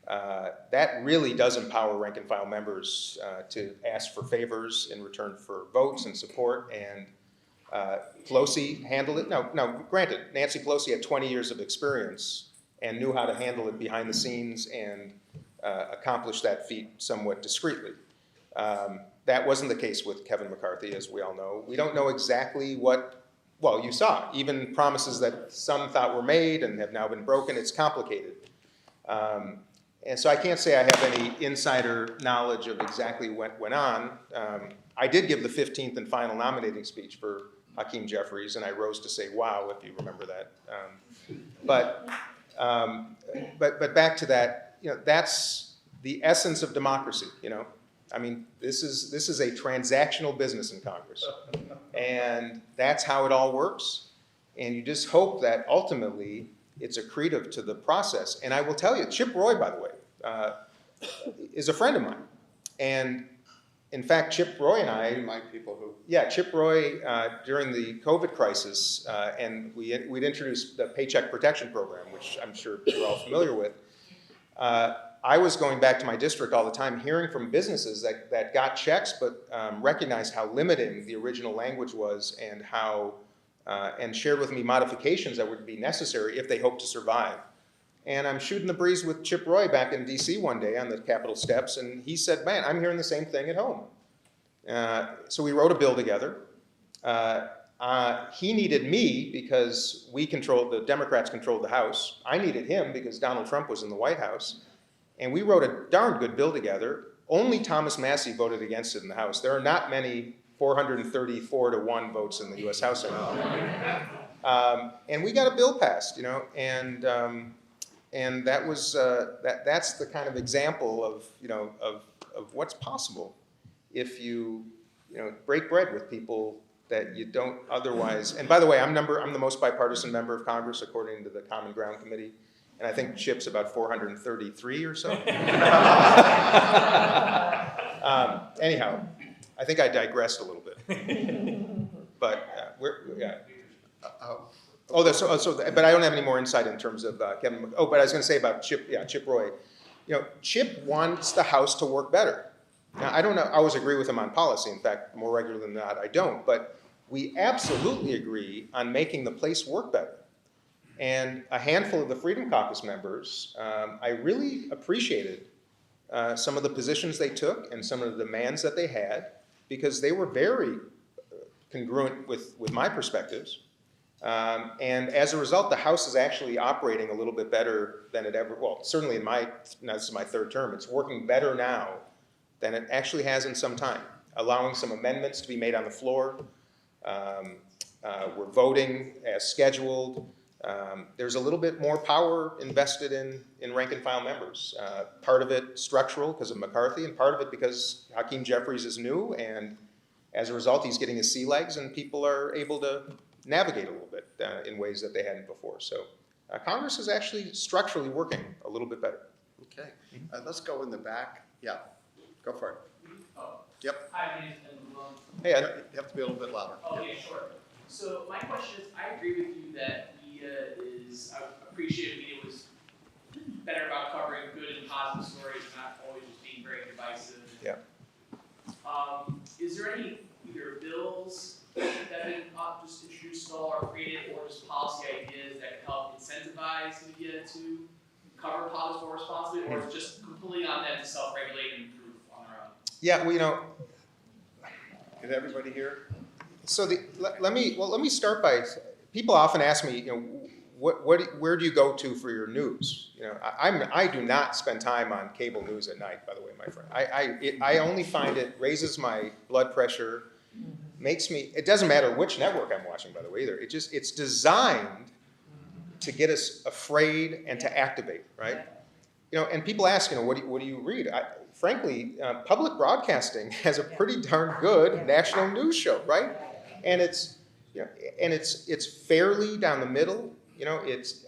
that really does empower rank and file members to ask for favors in return for votes and support. And Pelosi handled it. Now, granted, Nancy Pelosi had 20 years of experience and knew how to handle it behind the scenes and accomplish that feat somewhat discreetly. That wasn't the case with Kevin McCarthy, as we all know. We don't know exactly well, you saw, even promises that some thought were made and have now been broken. It's complicated. And so I can't say I have any insider knowledge of exactly what went on. I did give the 15th and final nominating speech for Hakeem Jeffries, and I rose to say, wow, if you remember that. But back to that, that's the essence of democracy, I mean, this is a transactional business in Congress. And that's how it all works. And you just hope that ultimately it's accretive to the process. And I will tell you, Chip Roy, by the way, is a friend of mine. And in fact, Chip Roy and I, Remind people who. yeah, Chip Roy, during the COVID crisis, and we'd introduced the Paycheck Protection Program, which I'm sure you're all familiar with. I was going back to my district all the time, hearing from businesses that got checks, but recognized how limiting the original language was, and how, and shared with me modifications that would be necessary if they hoped to survive. And I'm shooting the breeze with Chip Roy back in DC one day on the Capitol steps, and he said, man, I'm hearing the same thing at home. So we wrote a bill together. He needed me because the Democrats controlled the House. I needed him because Donald Trump was in the White House. And we wrote a darn good bill together. Only Thomas Massie voted against it in the House. There are not many 434-1 votes in the US House anymore. And we got a bill passed, and that was, that's the kind of example of what's possible if you break bread with people that you don't otherwise. And by the way, I'm the most bipartisan member of Congress according to the Common Ground Committee, and I think Chip's about 433 or so. Anyhow, I think I digressed a little bit, but but I don't have any more insight in terms of Kevin. But I was going to say about Chip. Yeah, Chip Roy. Chip wants the House to work better. Now, I don't always agree with him on policy. In fact, more regular than not, I don't. But we absolutely agree on making the place work better. And a handful of the Freedom Caucus members, I really appreciated some of the positions they took and some of the demands that they had, because they were very congruent with my perspectives. And as a result, the House is actually operating a little bit better than it ever, well, certainly this is my third term, it's working better now than it actually has in some time, allowing some amendments to be made on the floor. We're voting as scheduled. There's a little bit more power invested in rank and file members. Part of it structural because of McCarthy, and part of it because Hakeem Jeffries is new, and as a result, he's getting his sea legs, and people are able to navigate a little bit in ways that they hadn't before. So Congress is actually structurally working a little bit better. Okay, let's go in the back. Yeah, go for it. Oh. Yep. Hi, my name is Ben Malone. Hey, You have to be a little bit louder. Oh, Yeah. yeah, sure. So my question is, I agree with you that media I appreciate media was better about covering good and positive stories, and not always just being very divisive. Yeah. Is there any either bills that have been just introduced at all or created, or just policy ideas that can help incentivize media to cover politics more responsibly, or is it just completely on them to self-regulate and improve on their own? Yeah, well, Can everybody hear? so let me start by, people often ask me, where do you go to for your news? I do not spend time on cable news at night, by the way, my friend. I only find it raises my blood pressure, makes me, it doesn't matter which network I'm watching, by the way, either. It's designed to get us afraid and to activate, right? And people ask, what do you read? Frankly, public broadcasting has a pretty darn good national news show, right? And it's fairly down the middle.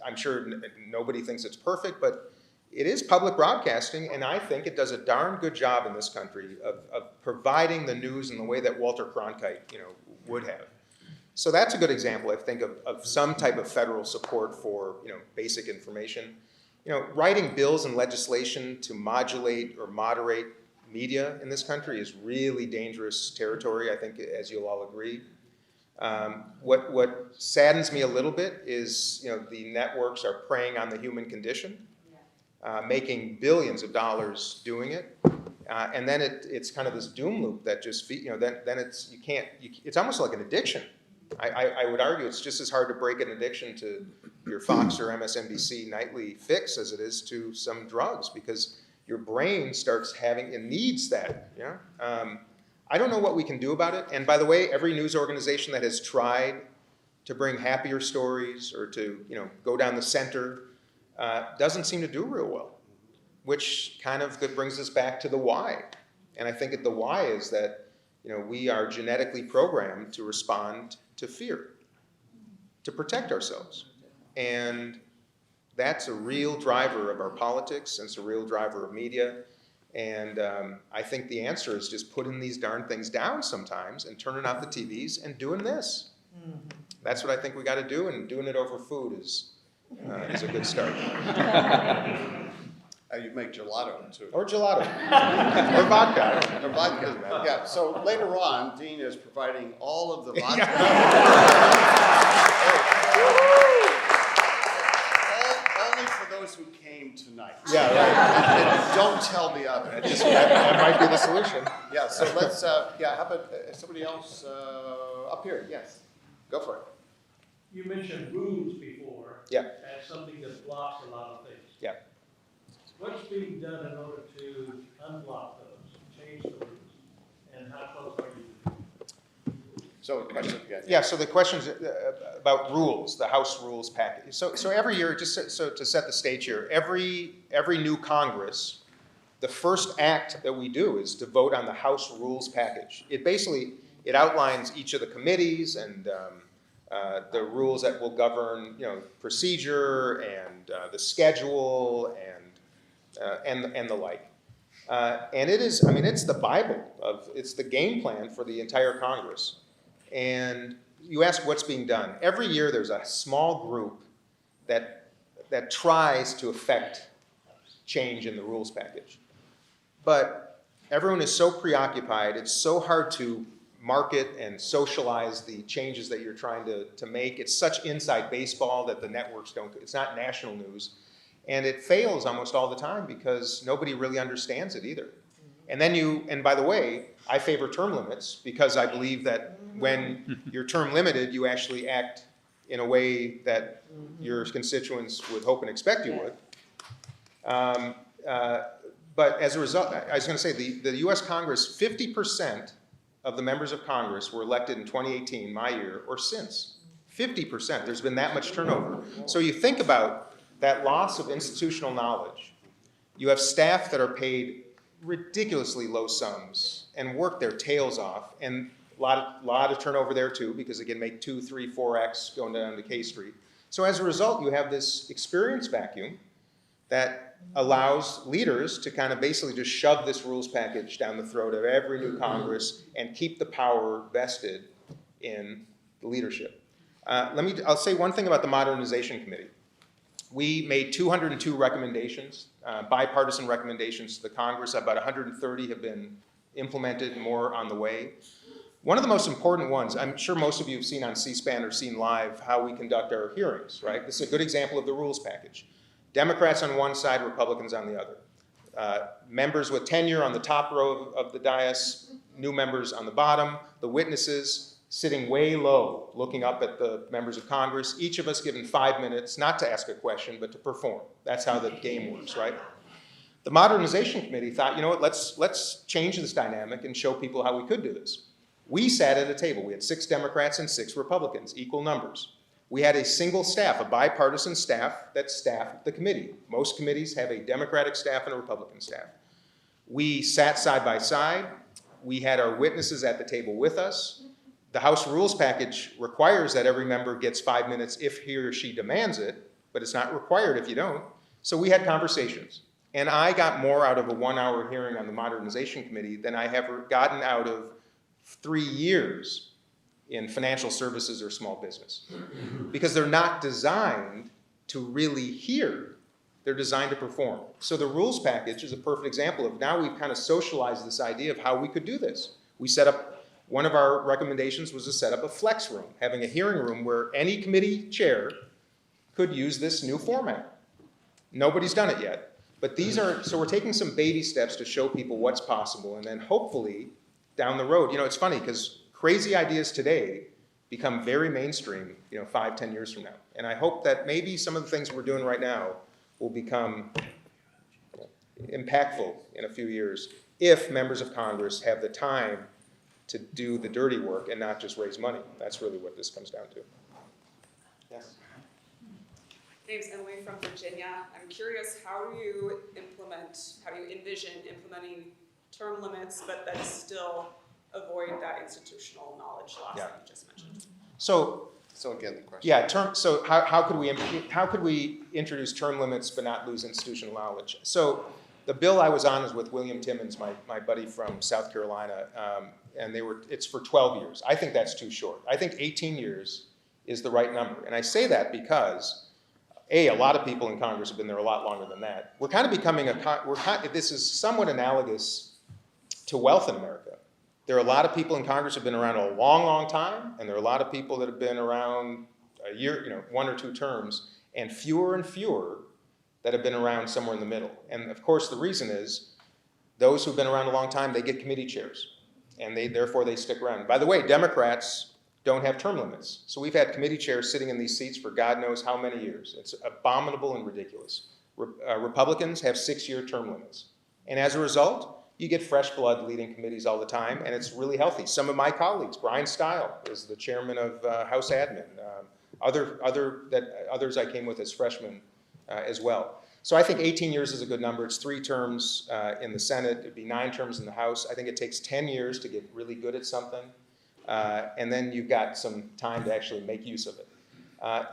I'm sure nobody thinks it's perfect, but it is public broadcasting, and I think it does a darn good job in this country of providing the news in the way that Walter Cronkite, would have. So that's a good example, I think, of some type of federal support for, basic information. Writing bills and legislation to modulate or moderate media in this country is really dangerous territory, I think, as you'll all agree. What saddens me a little bit is, the networks are preying on the human condition, making billions of dollars doing it, and then it's kind of this doom loop that just, then it's almost like an addiction. I would argue it's just as hard to break an addiction to your Fox or MSNBC nightly fix as it is to some drugs, because your brain starts it needs that. I don't know what we can do about it. And by the way, every news organization that has tried to bring happier stories or to go down the center doesn't seem to do real well, which kind of brings us back to the why. And I think the why is that, we are genetically programmed to respond to fear, to protect ourselves. And that's a real driver of our politics, and it's a real driver of media. And I think the answer is just putting these darn things down sometimes and turning off the TVs and doing this. That's what I think we got to do, and doing it over food is a good start. You make gelato too. Or gelato. Or vodka. Or vodka. Yeah, so later on, Dean is providing all of the vodka. Only for those who came tonight. Yeah, right. And don't tell the others. That might be the solution. Yeah, so let's, how about somebody else up here? Yes, go for it. You mentioned rules before. Yeah. As something that blocks a lot of things. Yeah. What's being done in order to unblock those, change the rules, and how close are you? So question again. Yeah, so the question's about rules, the House rules package. So every year, just so to set the stage here, every new Congress, the first act that we do is to vote on the House rules package. It outlines each of the committees and the rules that will govern, procedure and the schedule and the like. And it is, it's the Bible it's the game plan for the entire Congress. And you ask what's being done. Every year there's a small group that tries to affect change in the rules package. But everyone is so preoccupied, it's so hard to market and socialize the changes that you're trying to make. It's such inside baseball that the networks it's not national news. And it fails almost all the time because nobody really understands it either. And by the way, I favor term limits because I believe that when you're term limited, you actually act in a way that your constituents would hope and expect you would. But as a result, I was going to say the U.S. Congress, 50% of the members of Congress were elected in 2018, my year, or since. 50%. There's been that much turnover. So you think about that loss of institutional knowledge. You have staff that are paid ridiculously low sums and work their tails off, and a lot of turnover there too, because they can make 2, 3, 4x going down to K Street. So as a result, you have this experience vacuum that allows leaders to kind of basically just shove this rules package down the throat of every new Congress and keep the power vested in the leadership. I'll say one thing about the Modernization Committee. We made 202 recommendations, bipartisan recommendations to the Congress. About 130 have been implemented, more on the way. One of the most important ones, I'm sure most of you have seen on C-SPAN or seen live how we conduct our hearings, right? This is a good example of the rules package. Democrats on one side, Republicans on the other. Members with tenure on the top row of the dais, new members on the bottom, the witnesses sitting way low, looking up at the members of Congress, each of us given 5 minutes, not to ask a question, but to perform. That's how the game works, right? The Modernization Committee thought, you know what, let's change this dynamic and show people how we could do this. We sat at a table. We had 6 Democrats and 6 Republicans, equal numbers. We had a single staff, a bipartisan staff that staffed the committee. Most committees have a Democratic staff and a Republican staff. We sat side by side. We had our witnesses at the table with us. The House Rules Package requires that every member gets 5 minutes if he or she demands it, but it's not required if you don't. So we had conversations. And I got more out of a 1-hour hearing on the Modernization Committee than I have gotten out of 3 years in financial services or small business. Because they're not designed to really hear. They're designed to perform. So the rules package is a perfect example of now we've kind of socialized this idea of how we could do this. We set up, one of our recommendations was to set up a flex room, having a hearing room where any committee chair could use this new format. Nobody's done it yet. But so we're taking some baby steps to show people what's possible, and then hopefully down the road, it's funny because crazy ideas today become very mainstream, 5, 10 years from now. And I hope that maybe some of the things we're doing right now will become impactful in a few years if members of Congress have the time to do the dirty work and not just raise money. That's really what this comes down to. Yes. Name's Emily from Virginia. I'm curious, how do you envision implementing term limits, but then still avoid that institutional knowledge loss Yeah. that you just mentioned. So, So again, the question. yeah, so how could we introduce term limits but not lose institutional knowledge? So the bill I was on is with William Timmons, my buddy from South Carolina, and it's for 12 years. I think that's too short. I think 18 years is the right number. And I say that because, a lot of people in Congress have been there a lot longer than that. We're kind of becoming this is somewhat analogous to wealth in America. There are a lot of people in Congress who have been around a long, long time, and there are a lot of people that have been around a year, 1 or 2 terms, and fewer that have been around somewhere in the middle. And of course, the reason is those who've been around a long time, they get committee chairs, and therefore they stick around. By the way, Democrats don't have term limits. So we've had committee chairs sitting in these seats for God knows how many years. It's abominable and ridiculous. Republicans have 6-year term limits. And as a result, you get fresh blood leading committees all the time, and it's really healthy. Some of my colleagues, Brian Stile is the chairman of House Admin. Others I came with as freshmen as well. So I think 18 years is a good number. It's 3 terms in the Senate. It'd be 9 terms in the House. I think it takes 10 years to get really good at something. And then you've got some time to actually make use of it.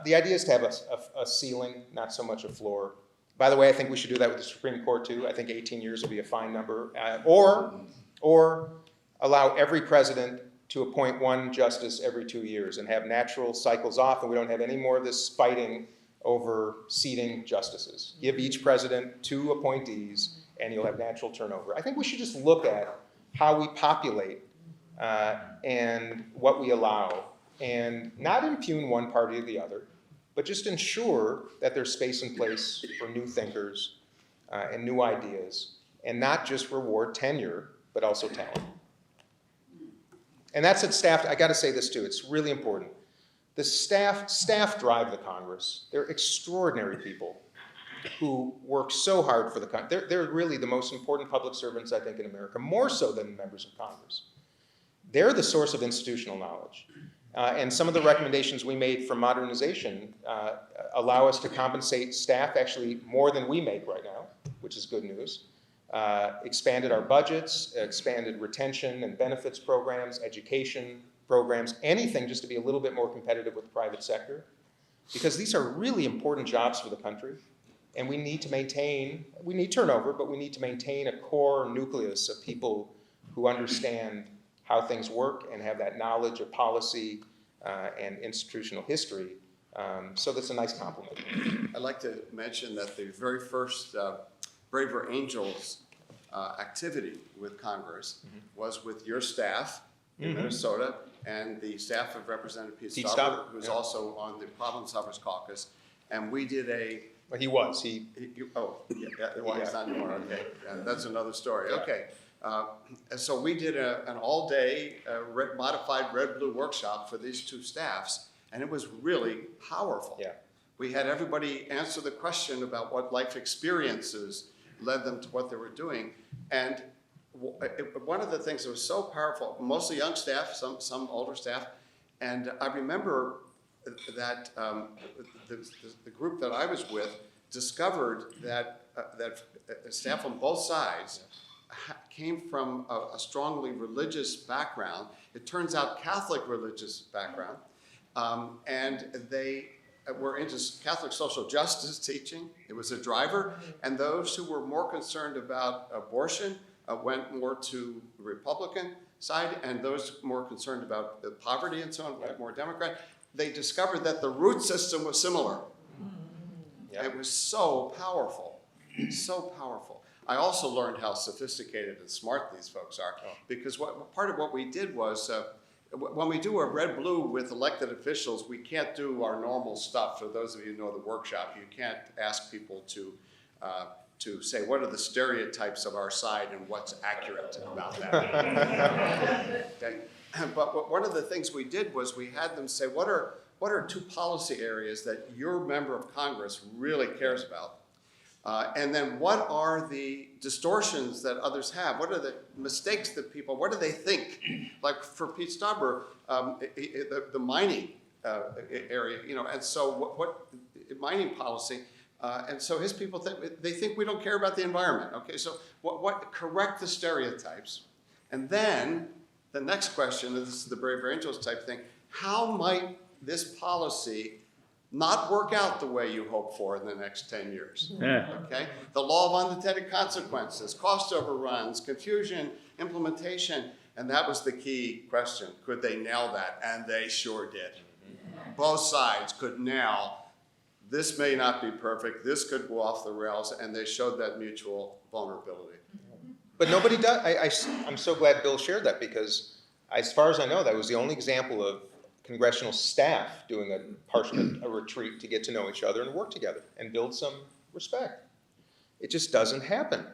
The idea is to have a ceiling, not so much a floor. By the way, I think we should do that with the Supreme Court too. I think 18 years would be a fine number. Or allow every president to appoint 1 justice every 2 years and have natural cycles off, and we don't have any more of this fighting over seating justices. Give each president 2 appointees, and you'll have natural turnover. I think we should just look at how we populate and what we allow, and not impugn one party or the other, but just ensure that there's space in place for new thinkers and new ideas, and not just reward tenure, but also talent. And that's at staff. I got to say this too, it's really important. The staff drive the Congress. They're extraordinary people who work so hard for the country. They're really the most important public servants, I think, in America, more so than members of Congress. They're the source of institutional knowledge. And some of the recommendations we made for modernization allow us to compensate staff actually more than we make right now, which is good news. Expanded our budgets, expanded retention and benefits programs, education programs, anything just to be a little bit more competitive with the private sector. Because these are really important jobs for the country. And we need turnover, but we need to maintain a core nucleus of people who understand how things work and have that knowledge of policy and institutional history. So that's a nice compliment. I'd like to mention that the very first Braver Angels activity with Congress was with your staff in Minnesota and the staff of Representative Pete Stauber, who's also on the Problem Solvers Caucus. And we did Well, he was. he's not anymore, okay. That's another story, okay. And so we did an all-day modified red-blue workshop for these 2 staffs, and it was really powerful. Yeah. We had everybody answer the question about what life experiences led them to what they were doing. And one of the things that was so powerful, mostly young staff, some older staff, and I remember that the group that I was with discovered that staff on both sides came from a strongly religious background. It turns out Catholic religious background, and they were into Catholic social justice teaching. It was a driver, and those who were more concerned about abortion went more to the Republican side, and those more concerned about the poverty and so on went more Democrat. They discovered that the root system was similar. Yeah. It was so powerful, so powerful. I also learned how sophisticated and smart these folks are, because part of what we did was, when we do a red-blue with elected officials, we can't do our normal stuff. For those of you who know the workshop, you can't ask people to say, what are the stereotypes of our side and what's accurate about that. Okay? But one of the things we did was we had them say, what are 2 policy areas that your member of Congress really cares about? And then what are the distortions that others have? What are the mistakes that people, what do they think? Like for Pete Stauber, the mining area, and so what mining policy, And so his people think we don't care about the environment. Okay, so correct the stereotypes. And then the next question, and this is the Braver Angels type thing, how might this policy not work out the way you hope for in the next 10 years? Okay? The law of unintended consequences, cost overruns, confusion, implementation, and that was the key question. Could they nail that? And they sure did. Both sides could nail, this may not be perfect, this could go off the rails, and they showed that mutual vulnerability. But nobody does. I'm so glad Bill shared that, because as far as I know, that was the only example of congressional staff doing a retreat to get to know each other and work together and build some respect. It just doesn't happen.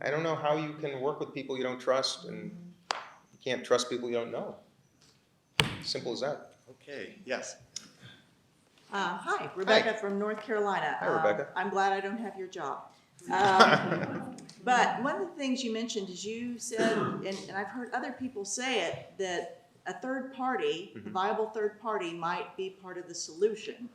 I don't know how you can work with people you don't trust, and you can't trust people you don't know. Simple as that. Okay, yes. Hi, Rebecca from North Carolina. Hi, Rebecca. I'm glad I don't have your job. But one of the things you mentioned is you said, and I've heard other people say it, that a third party, a viable third party, might be part of the solution.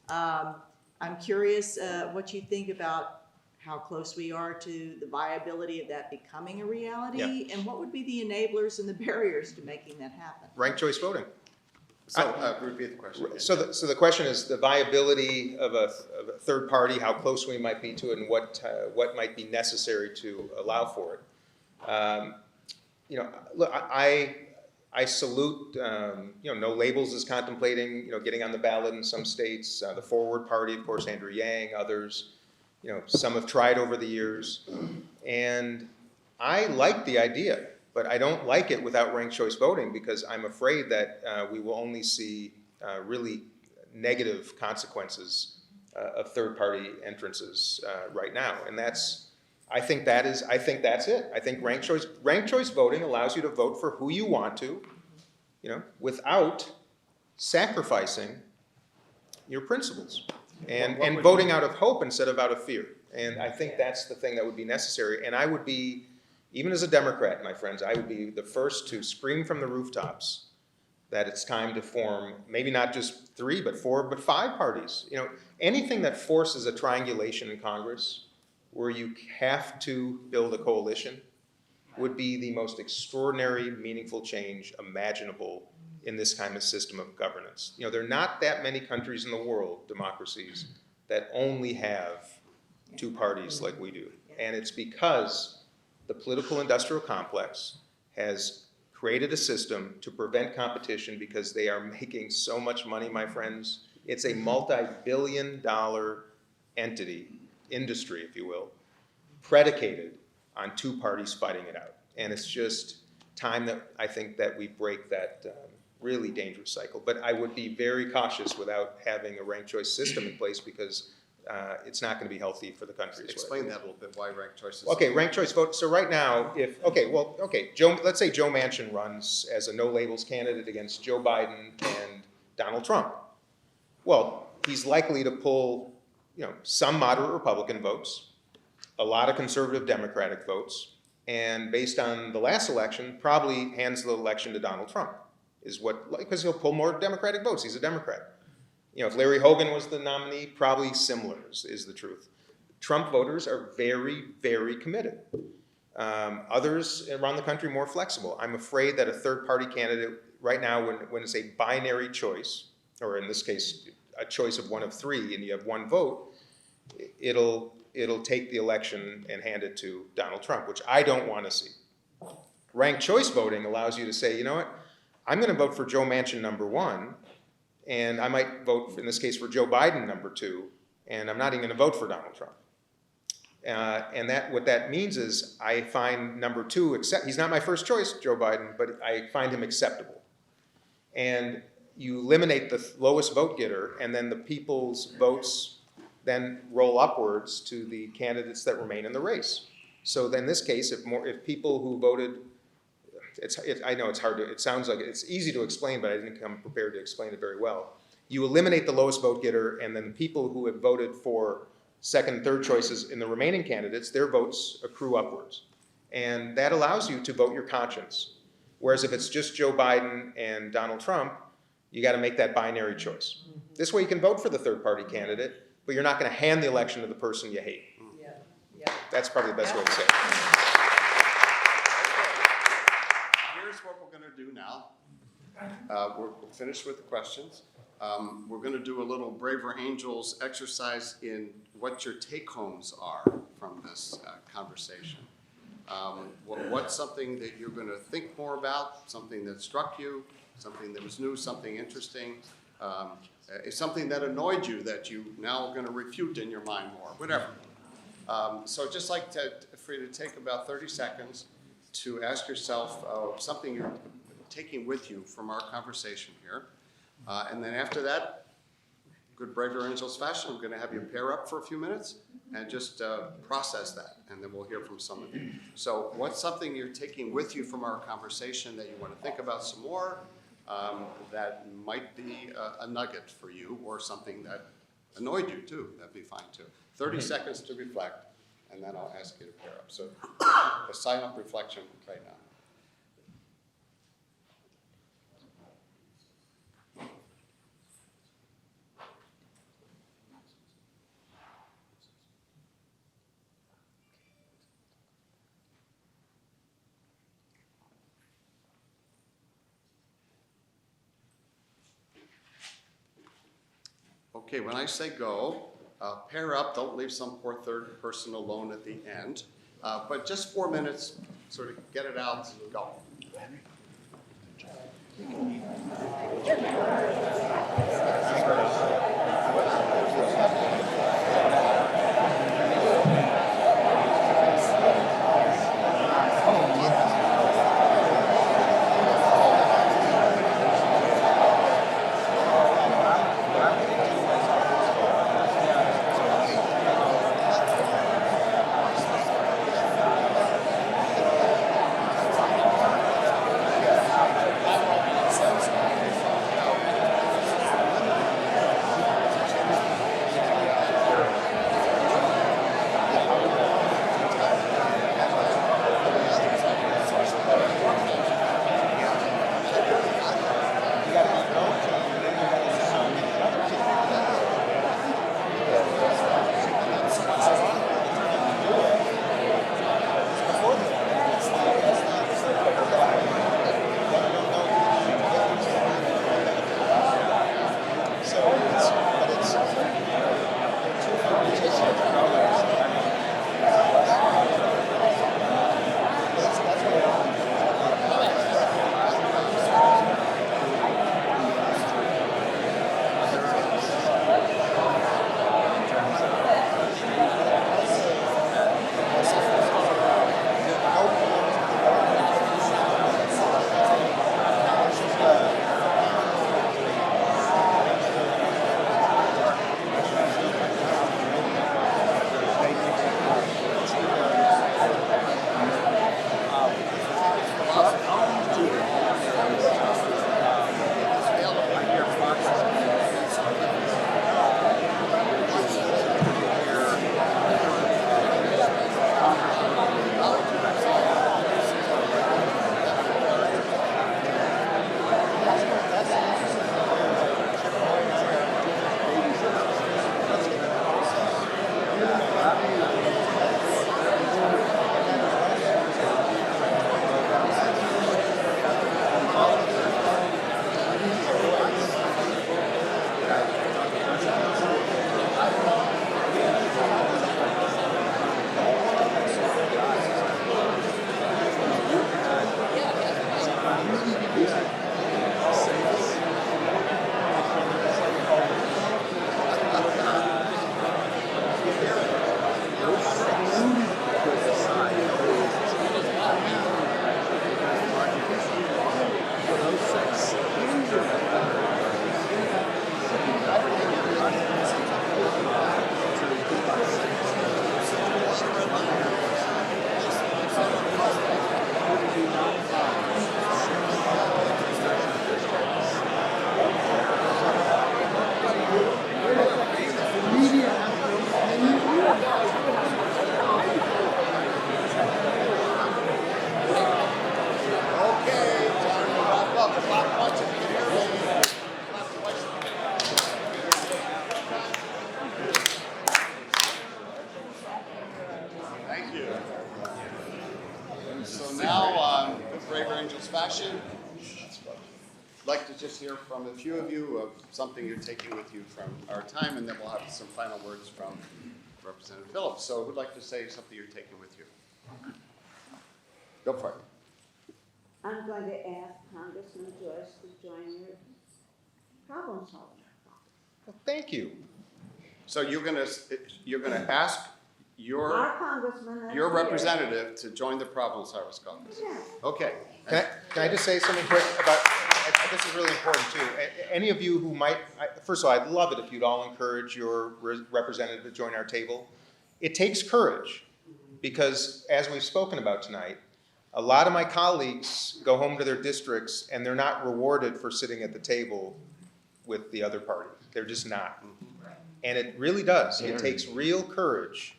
I'm curious what you think about how close we are to the viability of that becoming a reality, and what would be the enablers and the barriers to making that happen? Ranked choice voting. So repeat the question again. So the question is the viability of a third party, how close we might be to it, and what might be necessary to allow for it. Look, I salute, No Labels is contemplating, getting on the ballot in some states. The Forward Party, of course, Andrew Yang, others. Some have tried over the years, and I like the idea. But I don't like it without ranked choice voting, because I'm afraid that we will only see really negative consequences of third-party entrances right now, and I think that's it. I think ranked choice voting allows you to vote for who you want to, without sacrificing your principles, and voting out of hope instead of out of fear. And I think that's the thing that would be necessary. And I would be, even as a Democrat, my friends, I would be the first to scream from the rooftops that it's time to form maybe not just 3, but 4, but 5 parties. Anything that forces a triangulation in Congress where you have to build a coalition would be the most extraordinary, meaningful change imaginable in this kind of system of governance. There are not that many countries in the world, democracies, that only have 2 parties like we do. And it's because the political industrial complex has created a system to prevent competition, because they are making so much money, my friends. It's a multi-billion-dollar industry, if you will, predicated on 2 parties fighting it out. And it's just time that I think that we break that really dangerous cycle. But I would be very cautious without having a ranked choice system in place, because it's not going to be healthy for the country. Explain that a little bit, why ranked choice is. Okay, ranked choice vote. So right now, let's say Joe Manchin runs as a no labels candidate against Joe Biden and Donald Trump. Well, he's likely to pull, some moderate Republican votes, a lot of conservative Democratic votes, and based on the last election, probably hands the election to Donald Trump, because he'll pull more Democratic votes. He's a Democrat. If Larry Hogan was the nominee, probably similar is the truth. Trump voters are very, very committed. Others around the country more flexible. I'm afraid that a third-party candidate right now, when it's a binary choice, or in this case, a choice of one of 3, and you have 1 vote, it'll take the election and hand it to Donald Trump, which I don't want to see. Ranked choice voting allows you to say, you know what, I'm going to vote for Joe Manchin number 1, and I might vote, in this case, for Joe Biden number 2, and I'm not even going to vote for Donald Trump. And what that means is I find number 2, he's not my first choice, Joe Biden, but I find him acceptable. And you eliminate the lowest vote getter, and then the people's votes then roll upwards to the candidates that remain in the race. So then in this case, if people who voted, I know it's hard to, it sounds like it's easy to explain, but I didn't come prepared to explain it very well. You eliminate the lowest vote getter, and then the people who have voted for second and third choices in the remaining candidates, their votes accrue upwards. And that allows you to vote your conscience. Whereas if it's just Joe Biden and Donald Trump, you got to make that binary choice. This way you can vote for the third party candidate, but you're not going to hand the election to the person you hate. Yeah, yeah. That's probably the best way to say it. Here's what we're gonna do now. We're finished with the questions. We're gonna do a little Braver Angels exercise in what your take-homes are from this conversation. What's something that you're gonna think more about, something that struck you, something that was new, something interesting, something that annoyed you that you now are gonna refute in your mind more, whatever. So I'd just like for you to take about 30 seconds to ask yourself something you're taking with you from our conversation here. And then after that, good Braver Angels fashion, we're gonna have you pair up for a few minutes and just process that, and then we'll hear from some of you. So what's something you're taking with you from our conversation that you wanna think about some more, that might be a nugget for you, or something that annoyed you too, that'd be fine too. 30 seconds to reflect, and then I'll ask you to pair up. So a silent reflection right now. Okay, when I say go, pair up, don't leave some poor third person alone at the end. But just 4 minutes, sort of get it out, go. I'd like to just hear from a few of you of something you're taking with you from our time, and then we'll have some final words from Representative Phillips. So who'd like to say something you're taking with you? Go for it. I'm going to ask Congressman Joyce to join your problem solving. Well, thank you. So you're gonna ask your Our congressman. that's your here. representative to join the Problem Solvers Caucus. Yeah. Okay. Can I just say something quick about, this is really important too. Any of you who might, first of all, I'd love it if you'd all encourage your representative to join our table. It takes courage because as we've spoken about tonight, a lot of my colleagues go home to their districts and they're not rewarded for sitting at the table with the other party. They're just not. And it really does. It takes real courage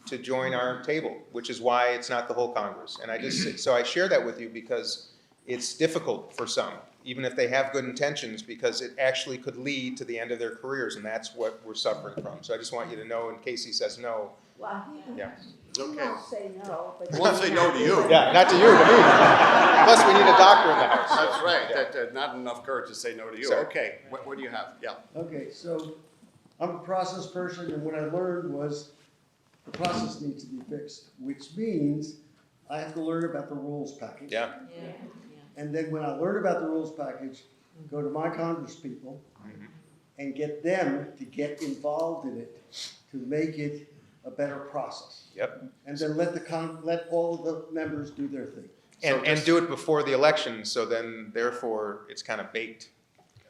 to join our table, which is why it's not the whole Congress. And so I share that with you because it's difficult for some, even if they have good intentions, because it actually could lead to the end of their careers, and that's what we're suffering from. So I just want you to know, in case he says no. Well, Yeah. he won't say no, but. He won't say no to you. Yeah, not to you, to me. Plus, we need a doctor in the house. That's right. Yeah. Not enough courage to say no to you. Sorry. Okay. What do you have? Yeah. Okay, so I'm a process person, and what I learned was the process needs to be fixed, which means I have to learn about the rules package. Yeah. And then when I learn about the rules package, go to my congresspeople and get them to get involved in it to make it a better process. Yep. And then let all of the members do their thing. And do it before the election, so then therefore it's kind of baked.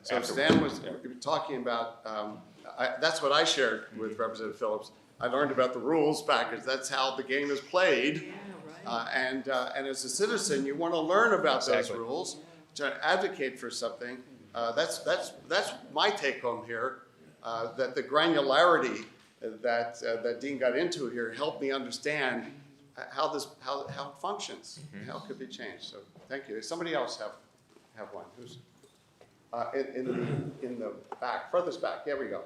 So afterwards. Stan was talking about, that's what I shared with Representative Phillips. I learned about the rules package. That's how the game is played. And as a citizen, you want to learn about those Exactly. rules, to advocate for something. That's my take home here. That the granularity that Dean got into here helped me understand how it functions, how it could be changed. So thank you. Does somebody else have one? Who's in the back, furthest back? There we go.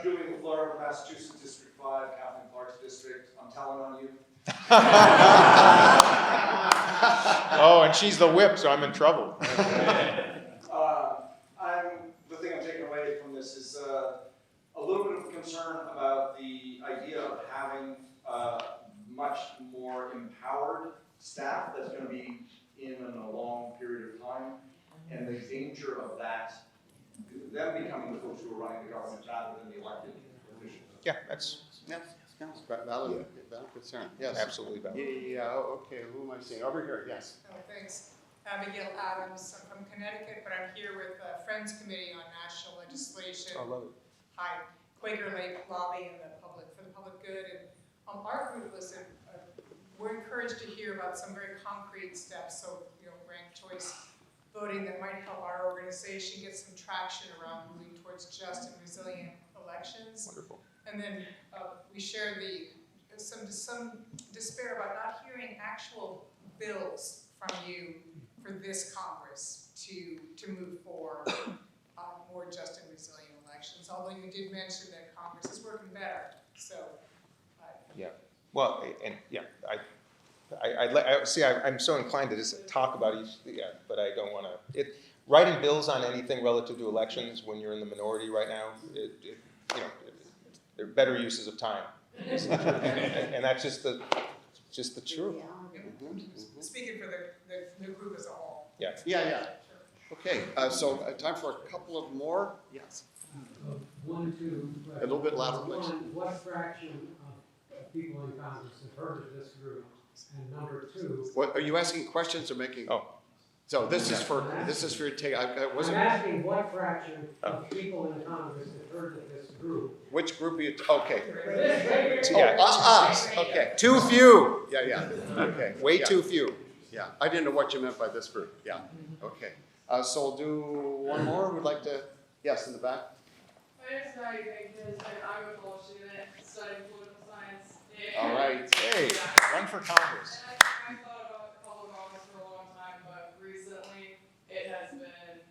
Julian Flora, Massachusetts District 5, Kathleen Clark's district. I'm telling on you. Oh, and she's the whip, so I'm in trouble. The thing I'm taking away from this is a little bit of a concern about the idea of having much more empowered staff that's going to be in a long period of time, and the danger of that, them becoming the folks who are running the government rather than the elected officials. Yeah, that's Valid concern. Yes. absolutely valid. Yeah. Okay. Who am I seeing over here? Yes. Oh, thanks. Abigail Adams. I'm from Connecticut, but I'm here with the Friends Committee on National Legislation. I love it. Hi, Quaker Lobby and for the public good. And our group, listen, we're encouraged to hear about some very concrete steps. So, ranked choice voting that might help our organization get some traction around moving towards just and resilient elections. Wonderful. And then we share some despair about not hearing actual bills from you for this Congress to move forward more just and resilient elections. Although you did mention that Congress is working better, so. Yeah. Well, and yeah, I'm so inclined to just talk about each, but I don't want to. Writing bills on anything relative to elections when you're in the minority right now, they're better uses of time, and that's just the truth. Speaking for the group as a whole. Yeah. Yeah. Okay. So time for a couple of more. Yes. One, two. A little bit louder, please. One, what fraction of people in Congress have heard of this group? And number two. What are you asking questions or making? Oh. So this is for your take. I wasn't. I'm asking what fraction of people in Congress have heard of this group? Which group are you? Okay. Yeah. Us. Okay. Too few. Yeah. Okay. Way Yeah. too few. Yeah. I didn't know what you meant by this group. Yeah. Okay. So we'll do one more. Who'd like to? Yes, in the back. My name is Maggie Bankers, and I'm a college student studying political science. All right. Hey, run for Congress. I thought about public office for a long time, but recently it has been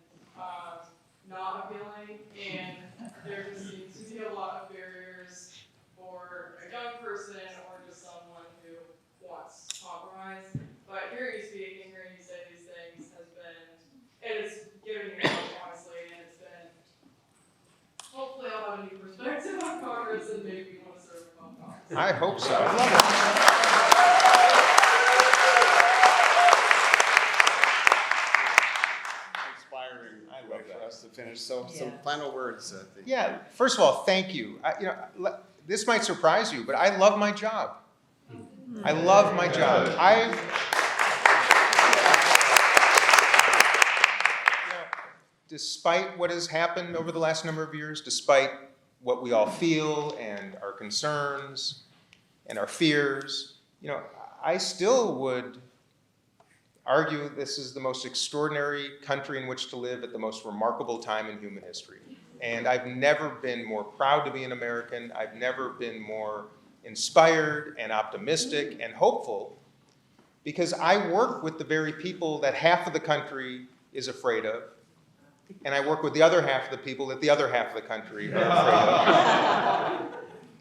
not appealing, and there just seems to be a lot of barriers for a young person or just someone who wants to compromise. But hearing you speak and hearing you say these I hope so. Inspiring I love way that. for us to finish. So some Yeah. final words. Yeah, first of all, thank you. This might surprise you, but I love my job. I love my job. Despite what has happened over the last number of years, despite what we all feel and our concerns and our fears, I still would argue this is the most extraordinary country in which to live at the most remarkable time in human history. And I've never been more proud to be an American. I've never been more inspired and optimistic and hopeful, because I work with the very people that half of the country is afraid of, and I work with the other half of the people that the other half of the country are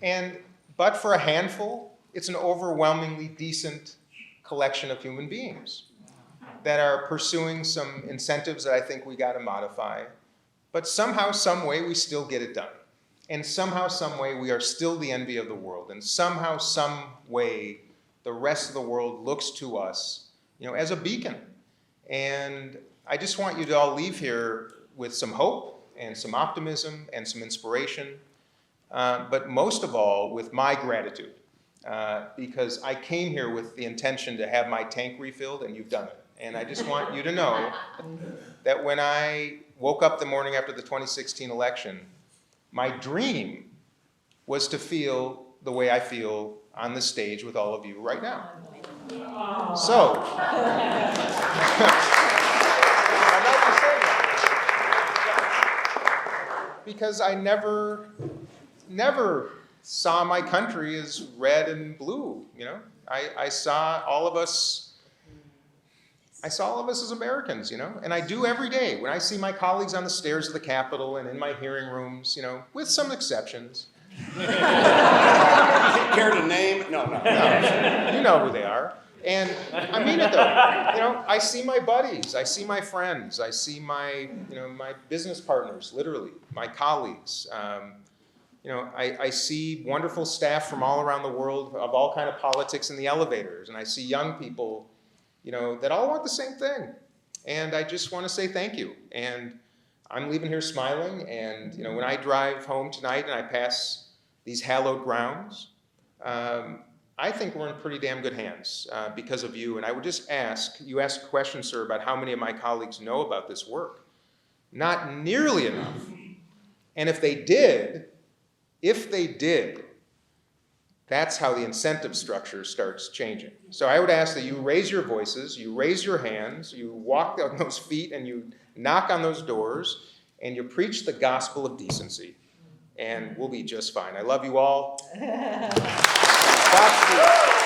afraid of. But for a handful, it's an overwhelmingly decent collection of human beings that are pursuing some incentives that I think we got to modify. But somehow, some way, we still get it done. And somehow, some way, we are still the envy of the world. And somehow, some way, the rest of the world looks to us, as a beacon. And I just want you to all leave here with some hope and some optimism and some inspiration, but most of all, with my gratitude, because I came here with the intention to have my tank refilled, and you've done it. And I just want you to know that when I woke up the morning after the 2016 election, my dream was to feel the way I feel on the stage with all of you right now. So, I'd like to say that because I never saw my country as red and blue, I saw all of us as Americans, and I do every day when I see my colleagues on the stairs of the Capitol and in my hearing rooms, with some exceptions. Care to name? No. You know who they are. And I mean it though. I see my buddies, I see my friends, I see my, my business partners, literally, my colleagues. I see wonderful staff from all around the world of all kind of politics in the elevators, and I see young people, that all want the same thing. And I just want to say thank you. And I'm leaving here smiling, and when I drive home tonight and I pass these hallowed grounds, I think we're in pretty damn good hands because of you. And I would just you asked a question, sir, about how many of my colleagues know about this work. Not nearly enough. And if they did, that's how the incentive structure starts changing. So I would ask that you raise your voices, you raise your hands, you walk on those feet, and you knock on those doors, and you preach the gospel of decency. And we'll be just fine. I love you all. Godspeed.